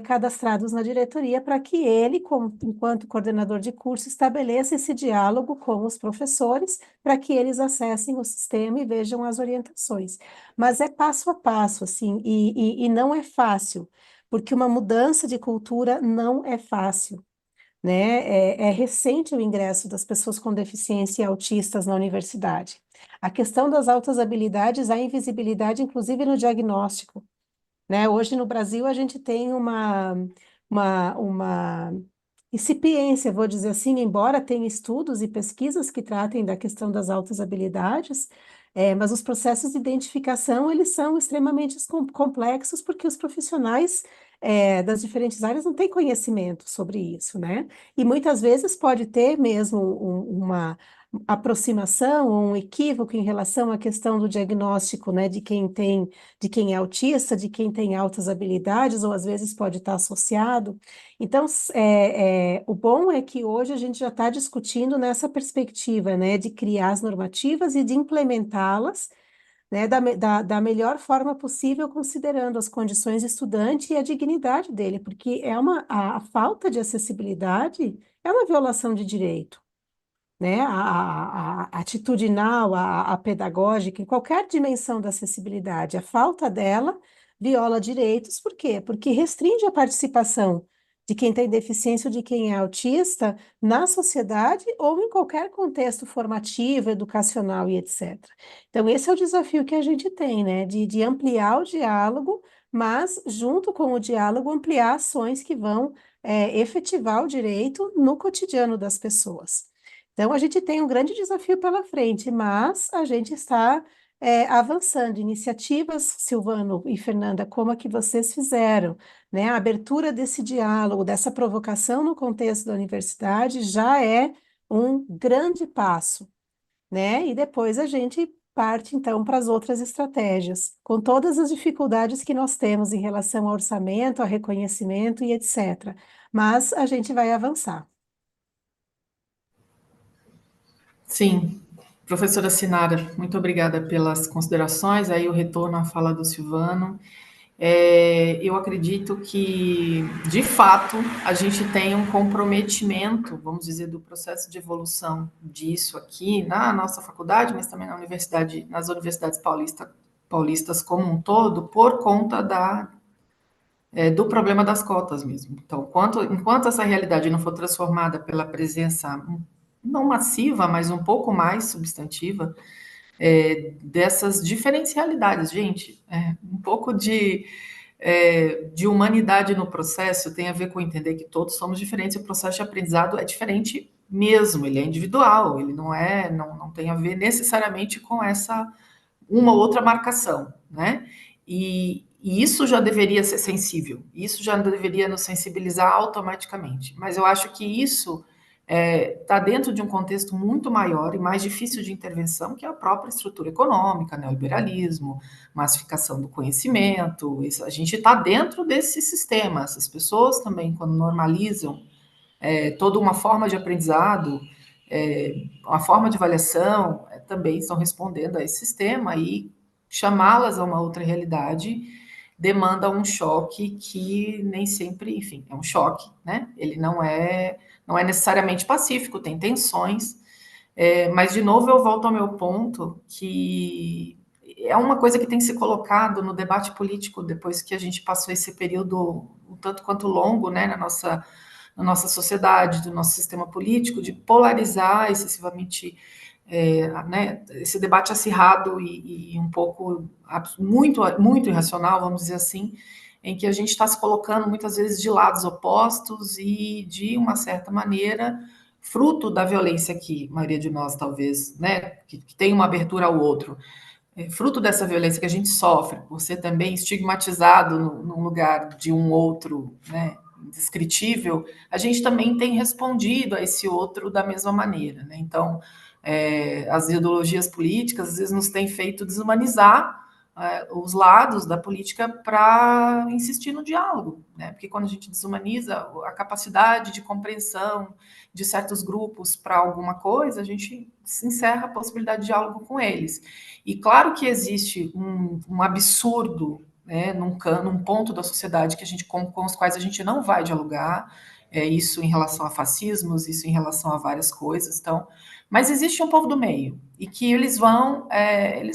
cadastrados na diretoria, para que ele, enquanto coordenador de curso, estabeleça esse diálogo com os professores, para que eles acessem o sistema e vejam as orientações. Mas é passo a passo, assim, e não é fácil, porque uma mudança de cultura não é fácil, né? É recente o ingresso das pessoas com deficiência e autistas na universidade. A questão das altas habilidades, a invisibilidade, inclusive no diagnóstico, né? Hoje no Brasil a gente tem uma incipiência, vou dizer assim, embora tenha estudos e pesquisas que tratem da questão das altas habilidades, mas os processos de identificação, eles são extremamente complexos porque os profissionais das diferentes áreas não têm conhecimento sobre isso, né? E muitas vezes pode ter mesmo uma aproximação ou um equívoco em relação à questão do diagnóstico, né, de quem é autista, de quem tem altas habilidades, ou às vezes pode estar associado. Então, o bom é que hoje a gente já está discutindo nessa perspectiva, né, de criar as normativas e de implementá-las, né, da melhor forma possível, considerando as condições do estudante e a dignidade dele, porque a falta de acessibilidade é uma violação de direito, né? A atitudinal, a pedagógica, em qualquer dimensão da acessibilidade, a falta dela viola direitos, por quê? Porque restringe a participação de quem tem deficiência ou de quem é autista na sociedade ou em qualquer contexto formativo, educacional e etc. Então, esse é o desafio que a gente tem, né? De ampliar o diálogo, mas, junto com o diálogo, ampliar ações que vão efetivar o direito no cotidiano das pessoas. Então, a gente tem um grande desafio pela frente, mas a gente está avançando. Iniciativas, Silvano e Fernanda, como a que vocês fizeram, né? A abertura desse diálogo, dessa provocação no contexto da universidade já é um grande passo, né? E depois a gente parte, então, para as outras estratégias, com todas as dificuldades que nós temos em relação ao orçamento, a reconhecimento e etc. Mas a gente vai avançar. Sim, professora Sinara, muito obrigada pelas considerações, aí o retorno à fala do Silvano. Eu acredito que, de fato, a gente tem um comprometimento, vamos dizer, do processo de evolução disso aqui na nossa faculdade, mas também nas universidades paulistas como um todo, por conta do problema das cotas mesmo. Então, enquanto essa realidade não for transformada pela presença não massiva, mas um pouco mais substantiva, dessas diferencialidades, gente, um pouco de humanidade no processo tem a ver com entender que todos somos diferentes e o processo de aprendizado é diferente mesmo, ele é individual, ele não tem a ver necessariamente com essa uma outra marcação, né? E isso já deveria ser sensível, isso já deveria nos sensibilizar automaticamente. Mas eu acho que isso está dentro de um contexto muito maior e mais difícil de intervenção, que é a própria estrutura econômica, neoliberalismo, massificação do conhecimento. A gente está dentro desse sistema. Essas pessoas também, quando normalizam toda uma forma de aprendizado, uma forma de avaliação, também estão respondendo a esse sistema e chamá-las a uma outra realidade demanda um choque que nem sempre, enfim, é um choque, né? Ele não é necessariamente pacífico, tem tensões, mas de novo eu volto ao meu ponto que é uma coisa que tem se colocado no debate político depois que a gente passou esse período um tanto quanto longo, né, na nossa sociedade, do nosso sistema político, de polarizar excessivamente, né, esse debate acirrado e um pouco muito, muito irracional, vamos dizer assim, em que a gente está se colocando muitas vezes de lados opostos e, de uma certa maneira, fruto da violência que a maioria de nós, talvez, né, que tem uma abertura ao outro, fruto dessa violência que a gente sofre, você também estigmatizado num lugar de um outro, né, indescritível, a gente também tem respondido a esse outro da mesma maneira, né? Então, as ideologias políticas às vezes nos têm feito desumanizar os lados da política para insistir no diálogo, né? Porque quando a gente desumaniza a capacidade de compreensão de certos grupos para alguma coisa, a gente encerra a possibilidade de diálogo com eles. E claro que existe um absurdo, né, num ponto da sociedade que com os quais a gente não vai dialogar, isso em relação a fascismos, isso em relação a várias coisas, então, mas existe um povo do meio, e que eles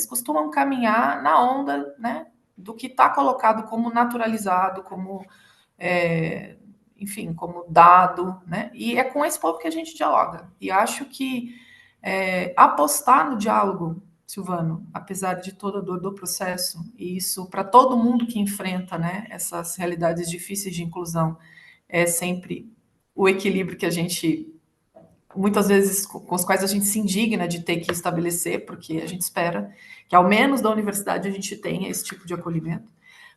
costumam caminhar na onda, né, do que está colocado como naturalizado, como, é, enfim, como dado, né, e é com esse povo que a gente dialoga, e acho que apostar no diálogo, Silvano, apesar de toda a dor do processo, e isso para todo mundo que enfrenta, né, essas realidades difíceis de inclusão, é sempre o equilíbrio que a gente, muitas vezes, com os quais a gente se indigna de ter que estabelecer, porque a gente espera que, ao menos da universidade, a gente tenha esse tipo de acolhimento,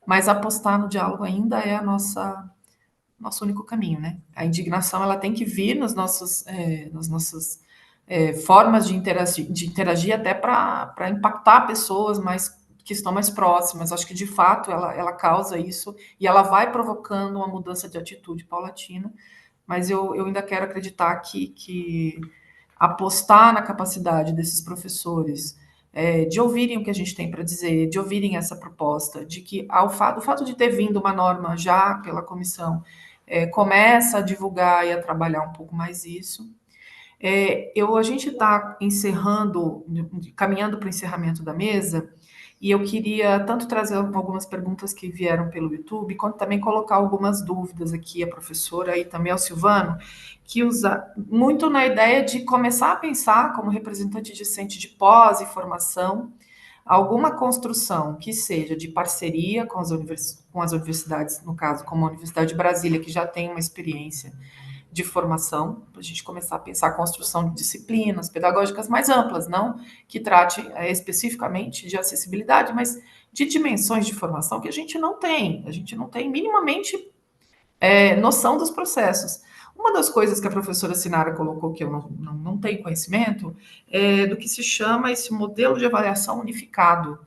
mas apostar no diálogo ainda é nosso único caminho, né? A indignação ela tem que vir nas nossas formas de interagir até para impactar pessoas que estão mais próximas. Acho que de fato ela causa isso e ela vai provocando uma mudança de atitude paulatina, mas eu ainda quero acreditar que apostar na capacidade desses professores de ouvirem o que a gente tem para dizer, de ouvirem essa proposta, de que o fato de ter vindo uma norma já pela comissão começa a divulgar e a trabalhar um pouco mais isso. A gente está caminhando para o encerramento da mesa, e eu queria tanto trazer algumas perguntas que vieram pelo YouTube, quanto também colocar algumas dúvidas aqui à professora e também ao Silvano, que usa muito na ideia de começar a pensar, como representante discente de pós e formação, alguma construção que seja de parceria com as universidades, no caso, como a Universidade de Brasília, que já tem uma experiência de formação, para a gente começar a pensar a construção de disciplinas pedagógicas mais amplas, não que trate especificamente de acessibilidade, mas de dimensões de formação que a gente não tem minimamente noção dos processos. Uma das coisas que a professora Sinara colocou, que eu não tenho conhecimento, é do que se chama esse modelo de avaliação unificado.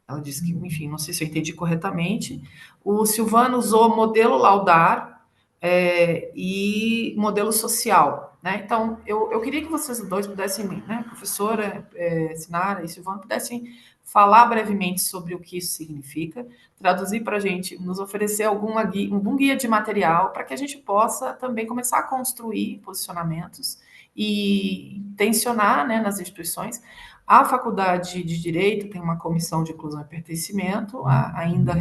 Ela disse que, enfim, não sei se eu entendi corretamente. O Silvano usou modelo laudar e modelo social, né? Então, eu queria que vocês dois pudessem, né, professora Sinara e Silvano, pudessem falar brevemente sobre o que isso significa, traduzir para a gente, nos oferecer algum guia de material para que a gente possa também começar a construir posicionamentos e tensionar, né, nas instituições. A Faculdade de Direito tem uma comissão de inclusão e pertencimento, ainda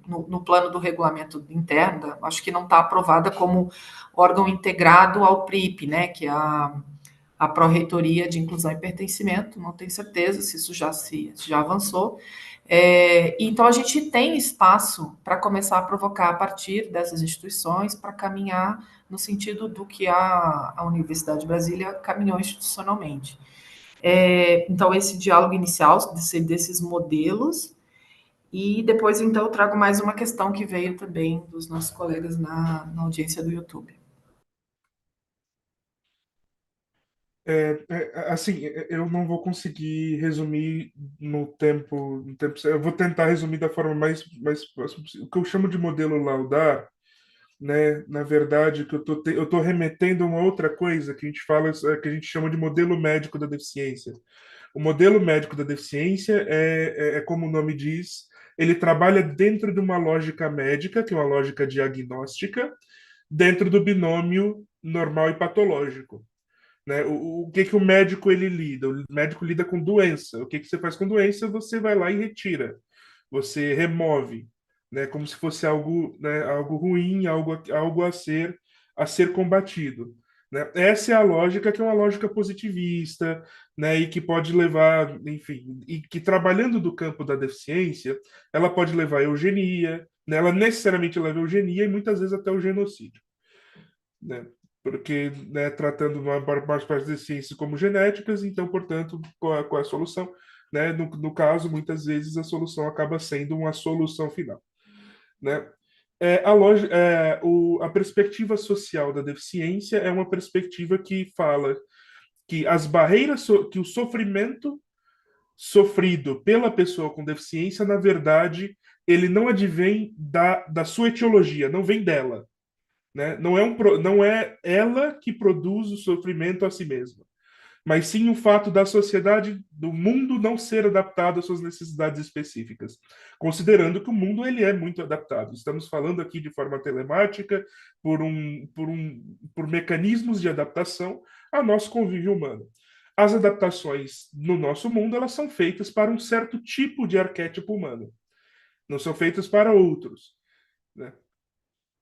no plano do regulamento interno, acho que não está aprovada como órgão integrado ao PRIP, né, que é a Pró-Reitoria de Inclusão e Pertencimento, não tenho certeza se isso já avançou. Então, a gente tem espaço para começar a provocar a partir dessas instituições, para caminhar no sentido do que a Universidade de Brasília caminhou institucionalmente. Então, esse diálogo inicial desses modelos, e depois, então, eu trago mais uma questão que veio também dos nossos colegas na audiência do YouTube. Assim, eu não vou conseguir resumir no tempo. Eu vou tentar resumir da forma mais próxima possível. O que eu chamo de modelo Laudar, né? Na verdade, que eu tô remetendo a uma outra coisa que a gente fala, que a gente chama de modelo médico da deficiência. O modelo médico da deficiência como o nome diz, ele trabalha dentro de uma lógica médica, que é uma lógica diagnóstica, dentro do binômio normal e patológico, né? O que que o médico ele lida? O médico lida com doença. O que que você faz com doença? Você vai lá e retira. Você remove, né? Como se fosse algo, né? Algo ruim, algo a ser combatido, né? Essa é a lógica que é uma lógica positivista, né? E que pode levar, enfim, e que trabalhando do campo da deficiência, ela pode levar à eugenia, né? Ela necessariamente leva à eugenia e muitas vezes até o genocídio, né? Porque, né, tratando uma parte das ciências como genéticas, então, portanto, qual é a solução? Né? No caso, muitas vezes a solução acaba sendo uma solução final, né? A perspectiva social da deficiência é uma perspectiva que fala que as barreiras, que o sofrimento sofrido pela pessoa com deficiência, na verdade, ele não advém da sua etiologia, não vem dela, né? Não é ela que produz o sofrimento a si mesma, mas sim o fato da sociedade, do mundo não ser adaptado às suas necessidades específicas, considerando que o mundo ele é muito adaptado. Estamos falando aqui de forma telemática, por mecanismos de adaptação ao nosso convívio humano. As adaptações no nosso mundo elas são feitas para um certo tipo de arquétipo humano, não são feitas para outros, né?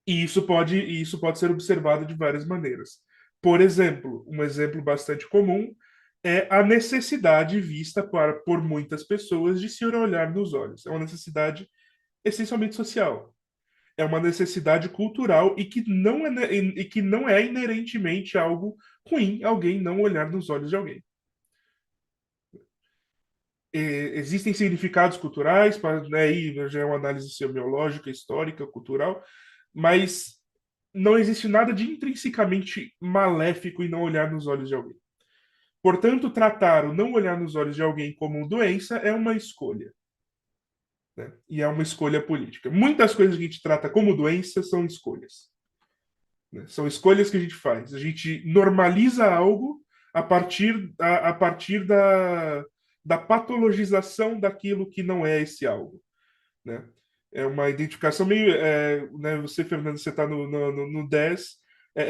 E isso pode ser observado de várias maneiras. Por exemplo, um exemplo bastante comum é a necessidade vista por muitas pessoas de se olhar nos olhos. É uma necessidade essencialmente social. É uma necessidade cultural e que não é inerentemente algo ruim alguém não olhar nos olhos de alguém. Existem significados culturais, né, aí já é uma análise semiológica, histórica, cultural, mas não existe nada de intrinsecamente maléfico em não olhar nos olhos de alguém. Portanto, tratar o não olhar nos olhos de alguém como doença é uma escolha, né? E é uma escolha política. Muitas coisas que a gente trata como doença são escolhas, né? São escolhas que a gente faz. A gente normaliza algo a partir da patologização daquilo que não é esse algo, né? É uma identificação meio, né, você, Fernando, você está no 10,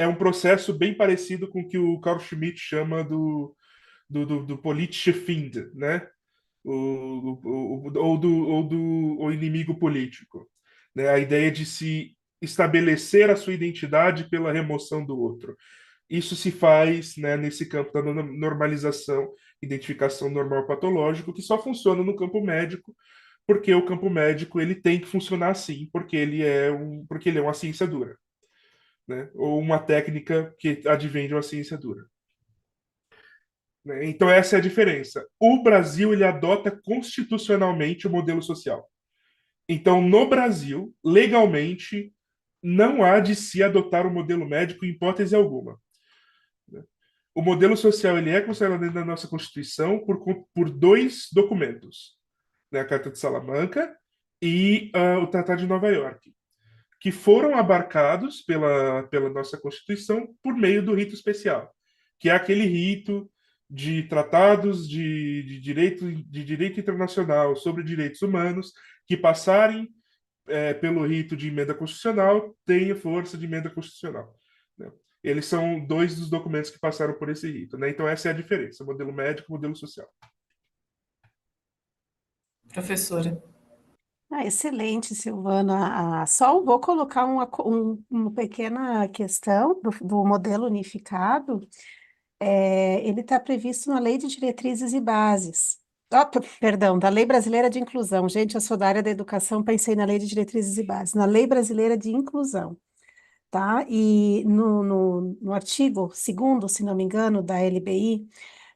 um processo bem parecido com o que o Carl Schmitt chama do politische Find, né? Ou do inimigo político, né? A ideia de se estabelecer a sua identidade pela remoção do outro. Isso se faz, né, nesse campo da normalização, identificação normal patológico, que só funciona no campo médico, porque o campo médico ele tem que funcionar assim, porque ele é uma ciência dura, né? Ou uma técnica que advém de uma ciência dura, né? Então essa é a diferença. O Brasil ele adota constitucionalmente o modelo social. Então no Brasil, legalmente, não há de se adotar o modelo médico em hipótese alguma, né? O modelo social ele é considerado dentro da nossa Constituição por dois documentos, né? A Carta de Salamanca e o Tratado de Nova York, que foram abarcados pela nossa Constituição por meio do rito especial, que é aquele rito de tratados de direito internacional sobre direitos humanos que passarem pelo rito de emenda constitucional têm força de emenda constitucional, né? Eles são dois dos documentos que passaram por esse rito, né? Então essa é a diferença, modelo médico e modelo social. Professora. Excelente, Silvana. Só vou colocar uma pequena questão do modelo unificado. Ele está previsto na Lei de Diretrizes e Bases. Perdão, da Lei Brasileira de Inclusão. Gente, eu sou da área da educação, pensei na Lei de Diretrizes e Bases. Na Lei Brasileira de Inclusão, tá? E no artigo 2º, se não me engano, da LBI,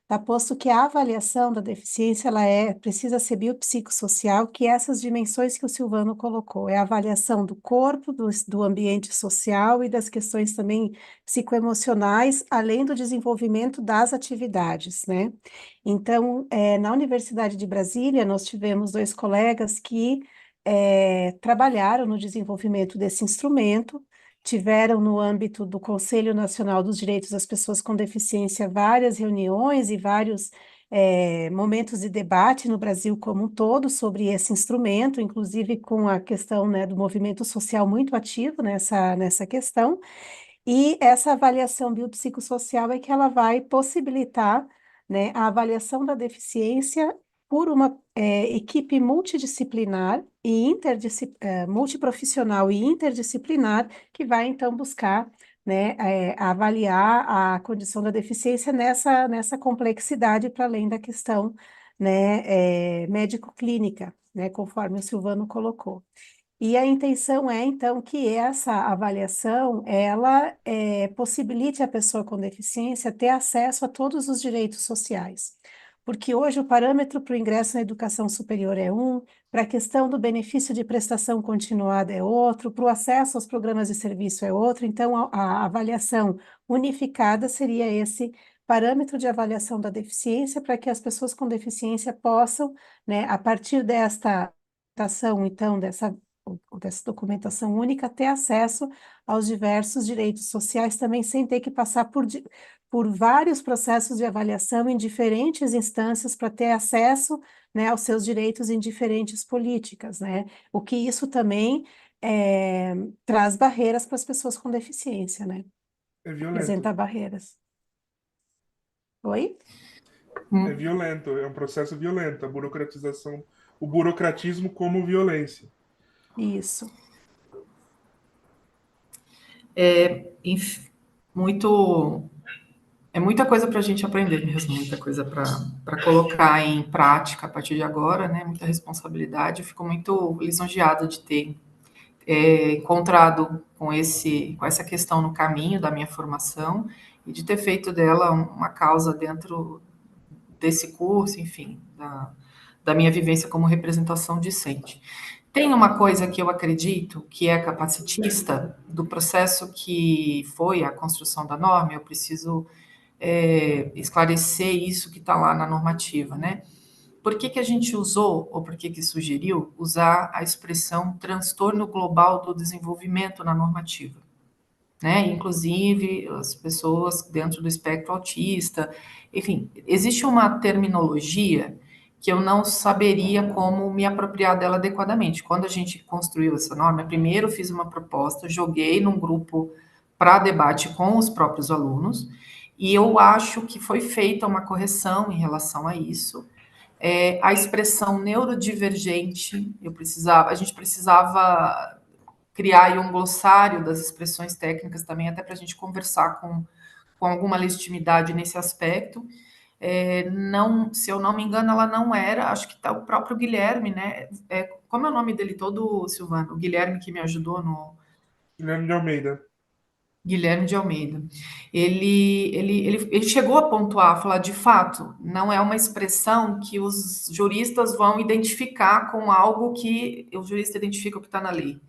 Tá posto que a avaliação da deficiência ela precisa ser biopsicossocial, que essas dimensões que o Silvano colocou, é a avaliação do corpo, do ambiente social e das questões também psicoemocionais, além do desenvolvimento das atividades, né? Então, na Universidade de Brasília, nós tivemos dois colegas que trabalharam no desenvolvimento desse instrumento, tiveram no âmbito do Conselho Nacional dos Direitos das Pessoas com Deficiência várias reuniões e vários momentos de debate no Brasil como um todo sobre esse instrumento, inclusive com a questão, né, do movimento social muito ativo nessa questão. E essa avaliação biopsicossocial é que ela vai possibilitar, né, a avaliação da deficiência por uma equipe multidisciplinar e multiprofissional e interdisciplinar, que vai então buscar, né, avaliar a condição da deficiência nessa complexidade para além da questão, né, médico-clínica, né, conforme o Silvano colocou. E a intenção é, então, que essa avaliação, ela possibilite a pessoa com deficiência ter acesso a todos os direitos sociais. Porque hoje o parâmetro para o ingresso na educação superior é um, para a questão do benefício de prestação continuada é outro, para o acesso aos programas de serviço é outro, então a avaliação unificada seria esse parâmetro de avaliação da deficiência para que as pessoas com deficiência possam, né, a partir desta então, dessa documentação única, ter acesso aos diversos direitos sociais também, sem ter que passar por vários processos de avaliação em diferentes instâncias para ter acesso, né, aos seus direitos em diferentes políticas, né? O que isso também traz barreiras para as pessoas com deficiência, né? É violento. Apresenta barreiras. Oi? É violento, é um processo violento, a burocratização, o burocratismo como violência. Isso. Muito, é muita coisa para a gente aprender mesmo, muita coisa para colocar em prática a partir de agora, né? Muita responsabilidade. Eu fico muito lisonjeada de ter encontrado com essa questão no caminho da minha formação e de ter feito dela uma causa dentro desse curso, enfim, da minha vivência como representação discente. Tem uma coisa que eu acredito que é capacitista do processo que foi a construção da norma, eu preciso esclarecer isso que está lá na normativa, né? Por que a gente usou, ou por que sugeriu, usar a expressão transtorno global do desenvolvimento na normativa? Né? Inclusive, as pessoas dentro do espectro autista, enfim, existe uma terminologia que eu não saberia como me apropriar dela adequadamente. Quando a gente construiu essa norma, primeiro eu fiz uma proposta, joguei num grupo para debate com os próprios alunos, e eu acho que foi feita uma correção em relação a isso. A expressão neurodivergente, a gente precisava criar aí um glossário das expressões técnicas também, até para a gente conversar com alguma legitimidade nesse aspecto. Não, se eu não me engano, ela não era, acho que tá o próprio Guilherme, né? Como é o nome dele todo, Silvano? O Guilherme que me ajudou no. Guilherme de Almeida. Guilherme de Almeida. Ele chegou a pontuar, a falar de fato, não é uma expressão que os juristas vão identificar com algo que o jurista identifica o que está na lei.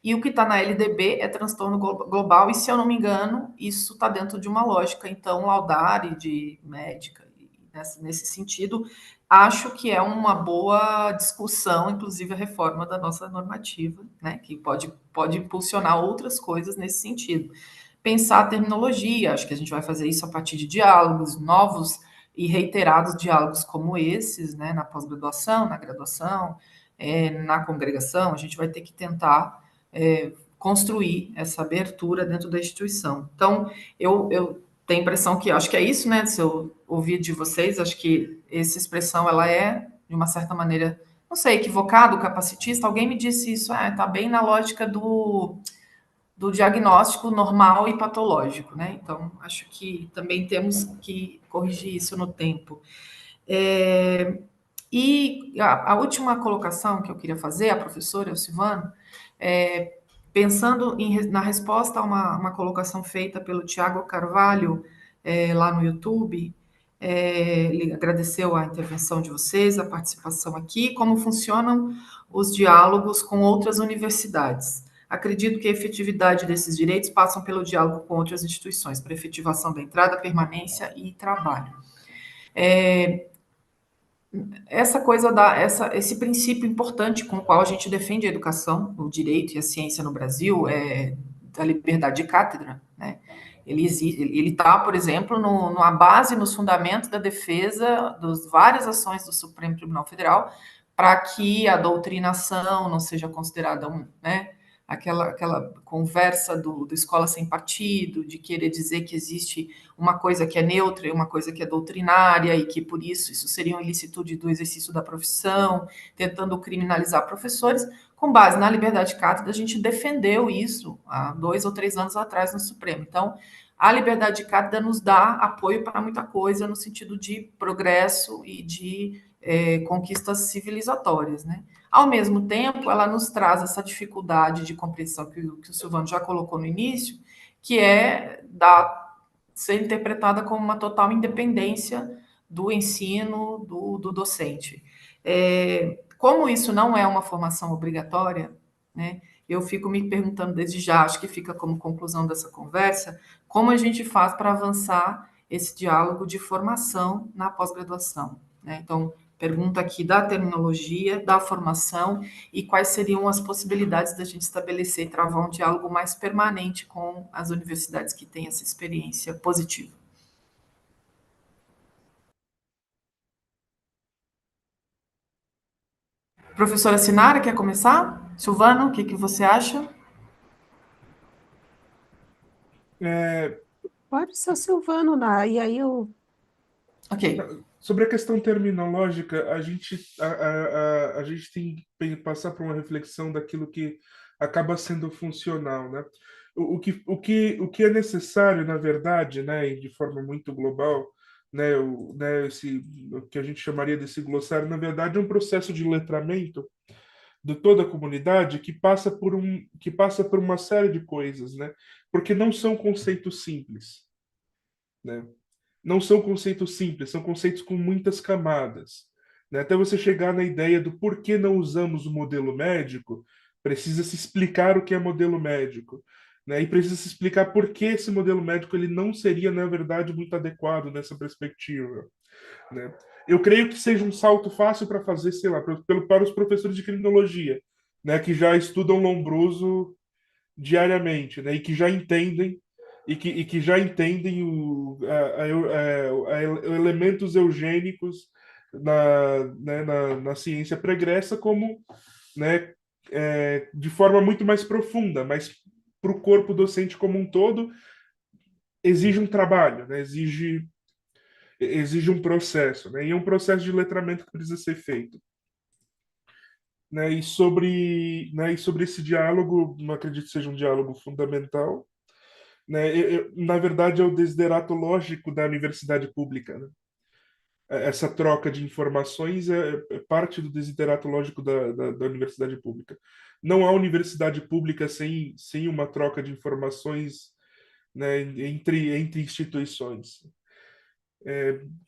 E o que está na LDB é transtorno global, e se eu não me engano, isso está dentro de uma lógica, então, laudar de médica, nesse sentido, acho que é uma boa discussão, inclusive a reforma da nossa normativa, né, que pode impulsionar outras coisas nesse sentido. Pensar a terminologia, acho que a gente vai fazer isso a partir de diálogos novos e reiterados diálogos como esses, né, na pós-graduação, na graduação, na congregação, a gente vai ter que tentar construir essa abertura dentro da instituição. Então, eu tenho a impressão que, acho que é isso, né, se eu ouvir de vocês, acho que essa expressão, ela é, de uma certa maneira, não sei, equivocado, capacitista, alguém me disse isso, tá bem na lógica do diagnóstico normal e patológico, né? Então, acho que também temos que corrigir isso no tempo. E a última colocação que eu queria fazer, a professora, o Silvano, pensando na resposta a uma colocação feita pelo Tiago Carvalho lá no YouTube, ele agradeceu a intervenção de vocês, a participação aqui, como funcionam os diálogos com outras universidades. Acredito que a efetividade desses direitos passam pelo diálogo com outras instituições, para efetivação da entrada, permanência e trabalho. Essa coisa esse princípio importante com o qual a gente defende a educação, o direito e a ciência no Brasil é da liberdade de cátedra, né? Ele está, por exemplo, numa base, nos fundamentos da defesa das várias ações do Supremo Tribunal Federal para que a doutrinação não seja considerada né, aquela conversa do escola sem partido, de querer dizer que existe uma coisa que é neutra e uma coisa que é doutrinária, e que por isso seria uma ilicitude do exercício da profissão, tentando criminalizar professores. Com base na liberdade de cátedra, a gente defendeu isso há 2 ou 3 anos atrás no Supremo. Então, a liberdade de cátedra nos dá apoio para muita coisa no sentido de progresso e de conquistas civilizatórias, né? Ao mesmo tempo, ela nos traz essa dificuldade de compreensão que o Silvano já colocou no início, que é ser interpretada como uma total independência do ensino do docente. Como isso não é uma formação obrigatória, né, eu fico me perguntando desde já, acho que fica como conclusão dessa conversa, como a gente faz para avançar esse diálogo de formação na pós-graduação, né? Então, pergunta aqui da terminologia, da formação e quais seriam as possibilidades da gente estabelecer e travar um diálogo mais permanente com as universidades que têm essa experiência positiva. Professora Sinara, quer começar? Silvano, o que você acha? Pode ser o Silvano, e aí eu... Ok. Sobre a questão terminológica, a gente tem que passar por uma reflexão daquilo que acaba sendo funcional, né? O que é necessário, na verdade, né, e de forma muito global, né, o que a gente chamaria desse glossário, na verdade, é um processo de letramento de toda a comunidade que passa por uma série de coisas, né? Porque não são conceitos simples, né? Não são conceitos simples, são conceitos com muitas camadas, né? Até você chegar na ideia do porquê não usamos o modelo médico, precisa se explicar o que é modelo médico, né? E precisa se explicar por que esse modelo médico ele não seria, na verdade, muito adequado nessa perspectiva, né? Eu creio que seja um salto fácil para fazer, sei lá, para os professores de criminologia, né, que já estudam Lombroso diariamente, né, e que já entendem elementos eugênicos na ciência pregressa como, né, de forma muito mais profunda, mas para o corpo docente como um todo exige um trabalho, né, exige um processo, né, e é um processo de letramento que precisa ser feito. Né, e sobre esse diálogo, não acredito que seja um diálogo fundamental, né? Na verdade, é o desiderato lógico da universidade pública, né? Essa troca de informações é parte do desiderato lógico da universidade pública. Não há universidade pública sem uma troca de informações, né, entre instituições.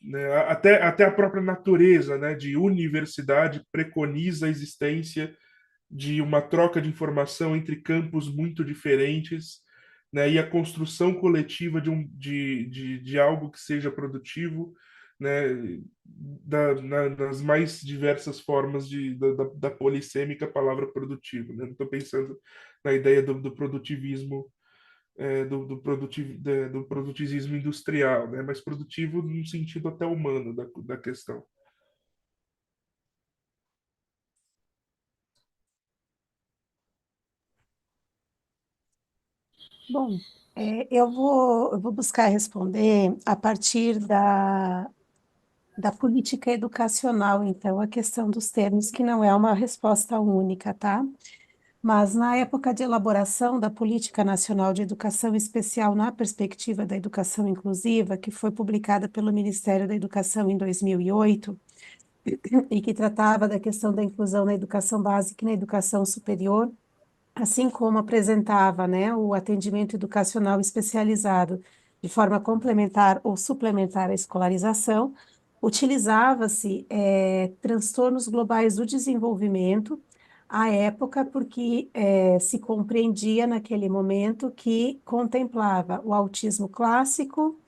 Né, até a própria natureza, né, de universidade preconiza a existência de uma troca de informação entre campos muito diferentes, né, e a construção coletiva de algo que seja produtivo, né, nas mais diversas formas da polissêmica palavra produtivo. Né? Estou pensando na ideia do produtivismo, do produtivismo industrial, né? Mas produtivo no sentido até humano da questão. Bom, eu vou buscar responder a partir da política educacional, então, a questão dos termos, que não é uma resposta única, tá? Mas na época de elaboração da Política Nacional de Educação Especial na Perspectiva da Educação Inclusiva, que foi publicada pelo Ministério da Educação em 2008, e que tratava da questão da inclusão na educação básica e na educação superior, assim como apresentava, né, o atendimento educacional especializado de forma complementar ou suplementar à escolarização, utilizava-se transtornos globais do desenvolvimento à época, porque se compreendia naquele momento que contemplava o autismo clássico,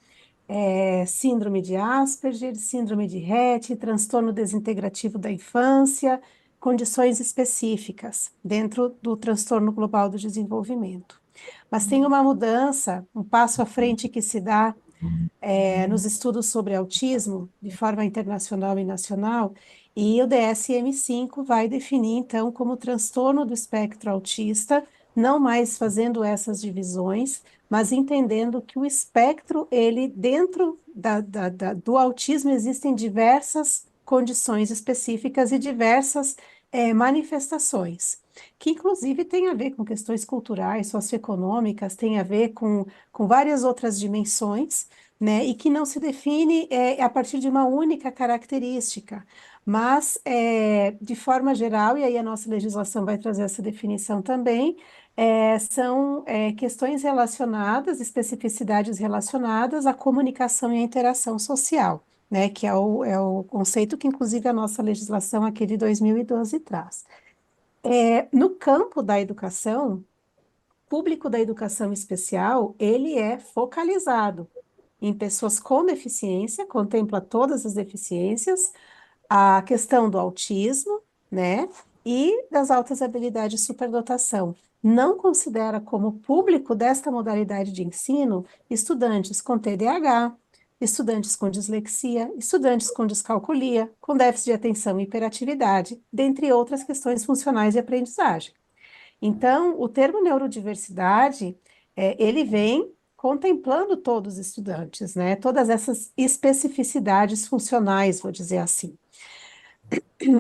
síndrome de Asperger, síndrome de Rett, transtorno desintegrativo da infância, condições específicas dentro do transtorno global do desenvolvimento. Mas tem uma mudança, um passo à frente que se dá nos estudos sobre autismo, de forma internacional e nacional, e o DSM-5 vai definir, então, como transtorno do espectro autista, não mais fazendo essas divisões, mas entendendo que o espectro, ele, dentro do autismo, existem diversas condições específicas e diversas manifestações, que inclusive tem a ver com questões culturais, socioeconômicas, tem a ver com várias outras dimensões, né, e que não se define a partir de uma única característica, mas, de forma geral, e aí a nossa legislação vai trazer essa definição também, são questões relacionadas, especificidades relacionadas à comunicação e à interação social, né, que é o conceito que, inclusive, a nossa legislação aqui de 2012 traz. No campo da educação, público da educação especial, ele é focalizado em pessoas com deficiência, contempla todas as deficiências, a questão do autismo, né, e das altas habilidades de superdotação. Não considera como público desta modalidade de ensino estudantes com TDAH, estudantes com dislexia, estudantes com descalculia, com déficit de atenção e hiperatividade, dentre outras questões funcionais de aprendizagem. Então, o termo neurodiversidade, ele vem contemplando todos os estudantes, né? Todas essas especificidades funcionais, vou dizer assim,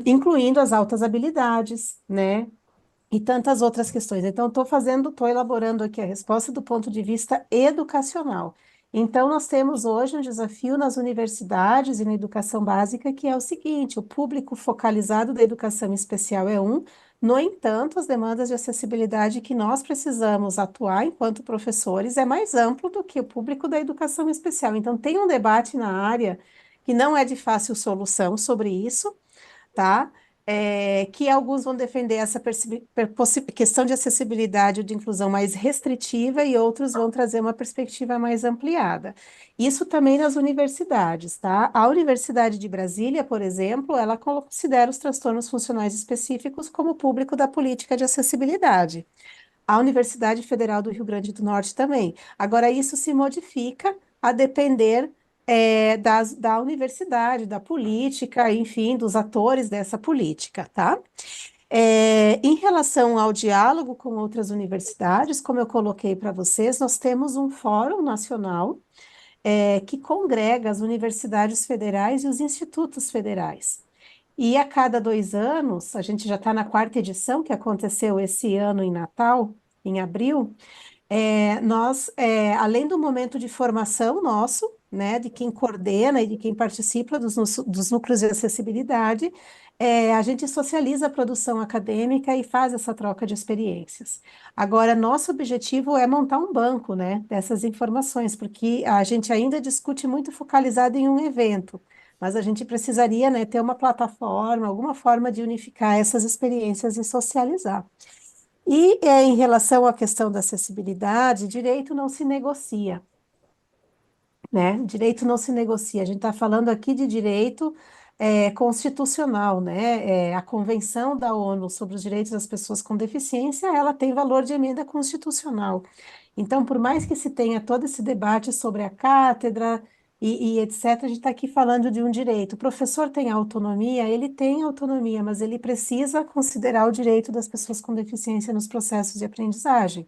incluindo as altas habilidades, né? E tantas outras questões. Então, estou elaborando aqui a resposta do ponto de vista educacional. Então, nós temos hoje um desafio nas universidades e na educação básica, que é o seguinte: o público focalizado da educação especial é um, no entanto, as demandas de acessibilidade que nós precisamos atuar enquanto professores é mais amplo do que o público da educação especial. Então, tem um debate na área que não é de fácil solução sobre isso, tá? Que alguns vão defender essa questão de acessibilidade ou de inclusão mais restritiva e outros vão trazer uma perspectiva mais ampliada. Isso também nas universidades, tá? A Universidade de Brasília, por exemplo, ela considera os transtornos funcionais específicos como público da política de acessibilidade. A Universidade Federal do Rio Grande do Norte também. Agora, isso se modifica a depender da universidade, da política, enfim, dos atores dessa política, tá? Em relação ao diálogo com outras universidades, como eu coloquei para vocês, nós temos um fórum nacional que congrega as universidades federais e os institutos federais. E a cada 2 anos, a gente já está na quarta edição, que aconteceu esse ano em Natal, em abril, além do momento de formação nosso, né, de quem coordena e de quem participa dos núcleos de acessibilidade, a gente socializa a produção acadêmica e faz essa troca de experiências. Agora, nosso objetivo é montar um banco, né, dessas informações, porque a gente ainda discute muito focalizado em um evento, mas a gente precisaria, né, ter uma plataforma, alguma forma de unificar essas experiências e socializar. E em relação à questão da acessibilidade, direito não se negocia, né? Direito não se negocia. A gente está falando aqui de direito constitucional, né? A Convenção da ONU sobre os Direitos das Pessoas com Deficiência, ela tem valor de emenda constitucional. Então, por mais que se tenha todo esse debate sobre a cátedra e etc., a gente está aqui falando de um direito. O professor tem autonomia, ele tem autonomia, mas ele precisa considerar o direito das pessoas com deficiência nos processos de aprendizagem,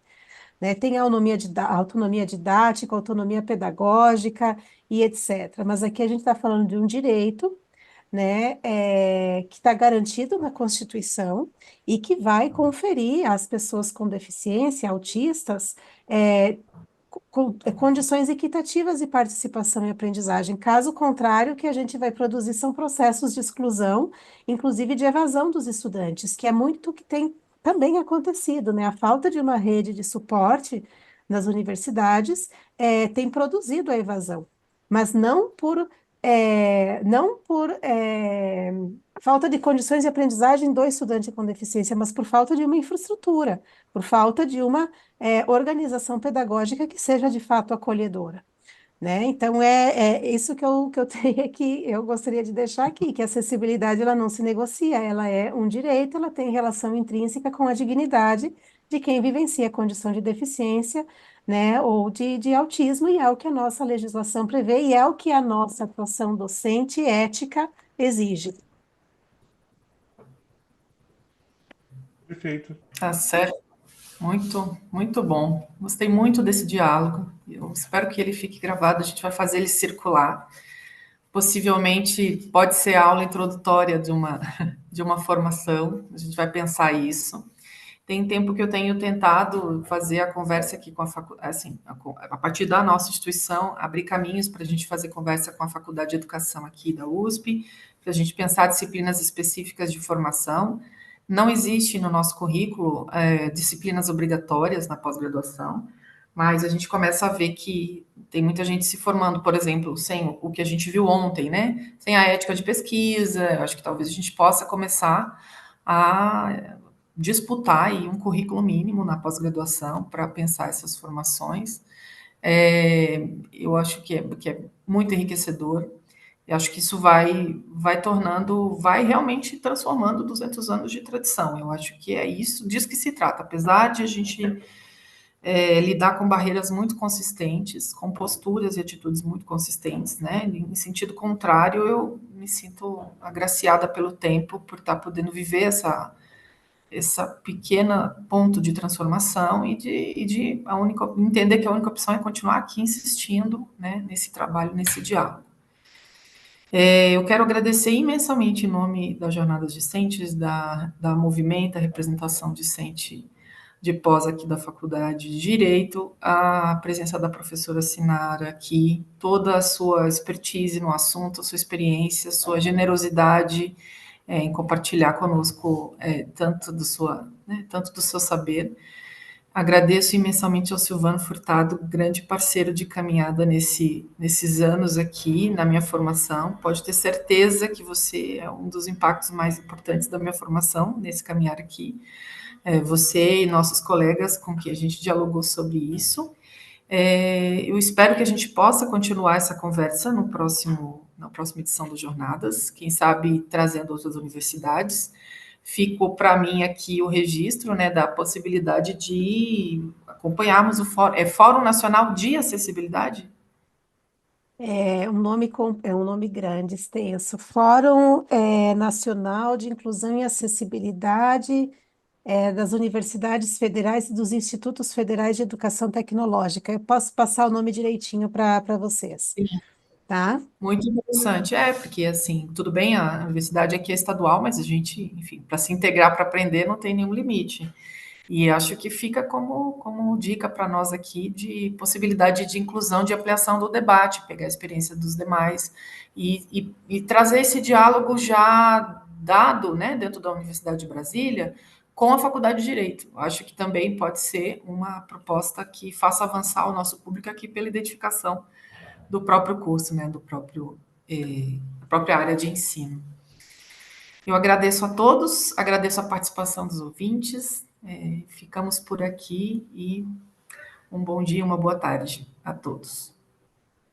né? Tem a autonomia didática, autonomia pedagógica e etc. Mas aqui a gente está falando de um direito, né, que está garantido na Constituição e que vai conferir às pessoas com deficiência, autistas, condições equitativas de participação e aprendizagem. Caso contrário, o que a gente vai produzir são processos de exclusão, inclusive de evasão dos estudantes, que é muito o que tem também acontecido, né? A falta de uma rede de suporte nas universidades tem produzido a evasão, mas não por falta de condições de aprendizagem do estudante com deficiência, mas por falta de uma infraestrutura, por falta de uma organização pedagógica que seja de fato acolhedora. Né? Então, é isso que eu teria que, eu gostaria de deixar aqui, que a acessibilidade ela não se negocia, ela é um direito, ela tem relação intrínseca com a dignidade de quem vivencia a condição de deficiência, né, ou de autismo, e é o que a nossa legislação prevê, e é o que a nossa atuação docente e ética exige. Perfeito. Tá certo. Muito, muito bom. Gostei muito desse diálogo. Eu espero que ele fique gravado. A gente vai fazer ele circular. Possivelmente pode ser a aula introdutória de uma formação. A gente vai pensar isso. Tem tempo que eu tenho tentado fazer a conversa aqui com a faculdade, assim, a partir da nossa instituição, abrir caminhos para a gente fazer conversa com a Faculdade de Educação aqui da USP, para a gente pensar disciplinas específicas de formação. Não existe no nosso currículo disciplinas obrigatórias na pós-graduação, mas a gente começa a ver que tem muita gente se formando, por exemplo, sem o que a gente viu ontem, né? Sem a ética de pesquisa. Eu acho que talvez a gente possa começar a disputar aí um currículo mínimo na pós-graduação para pensar essas formações. Eu acho que é muito enriquecedor. Eu acho que isso vai realmente transformando 200 anos de tradição. Eu acho que é isso, disso que se trata. Apesar de a gente lidar com barreiras muito consistentes, com posturas e atitudes muito consistentes, né? Em sentido contrário, eu me sinto agraciada pelo tempo, por estar podendo viver essa pequena ponto de transformação entender que a única opção é continuar aqui insistindo, né, nesse trabalho, nesse diálogo. Eu quero agradecer imensamente em nome das Jornadas Discentes, da Movimenta, representação discente de pós aqui da Faculdade de Direito, a presença da professora Sinara aqui, toda a sua expertise no assunto, a sua experiência, a sua generosidade em compartilhar conosco tanto do seu saber. Agradeço imensamente ao Silvano Furtado, grande parceiro de caminhada nesses anos aqui, na minha formação. Pode ter certeza que você é um dos impactos mais importantes da minha formação, nesse caminhar aqui. Você e nossos colegas com que a gente dialogou sobre isso. Eu espero que a gente possa continuar essa conversa na próxima edição das Jornadas, quem sabe trazendo outras universidades. Ficou para mim aqui o registro, né, da possibilidade de acompanharmos o Fórum Nacional de Acessibilidade? É um nome grande, extenso. Fórum Nacional de Inclusão e Acessibilidade das Universidades Federais e dos Institutos Federais de Educação Tecnológica. Eu posso passar o nome direitinho para vocês, Sim, tá? muito interessante. Porque, assim, tudo bem, a universidade aqui é estadual, mas a gente, enfim, para se integrar, para aprender, não tem nenhum limite. E acho que fica como dica para nós aqui de possibilidade de inclusão, de ampliação do debate, pegar a experiência dos demais e trazer esse diálogo já dado, né, dentro da Universidade de Brasília, com a Faculdade de Direito. Acho que também pode ser uma proposta que faça avançar o nosso público aqui pela identificação do próprio curso, né, da própria área de ensino. Eu agradeço a todos, agradeço a participação dos ouvintes, ficamos por aqui e um bom dia, uma boa tarde a todos.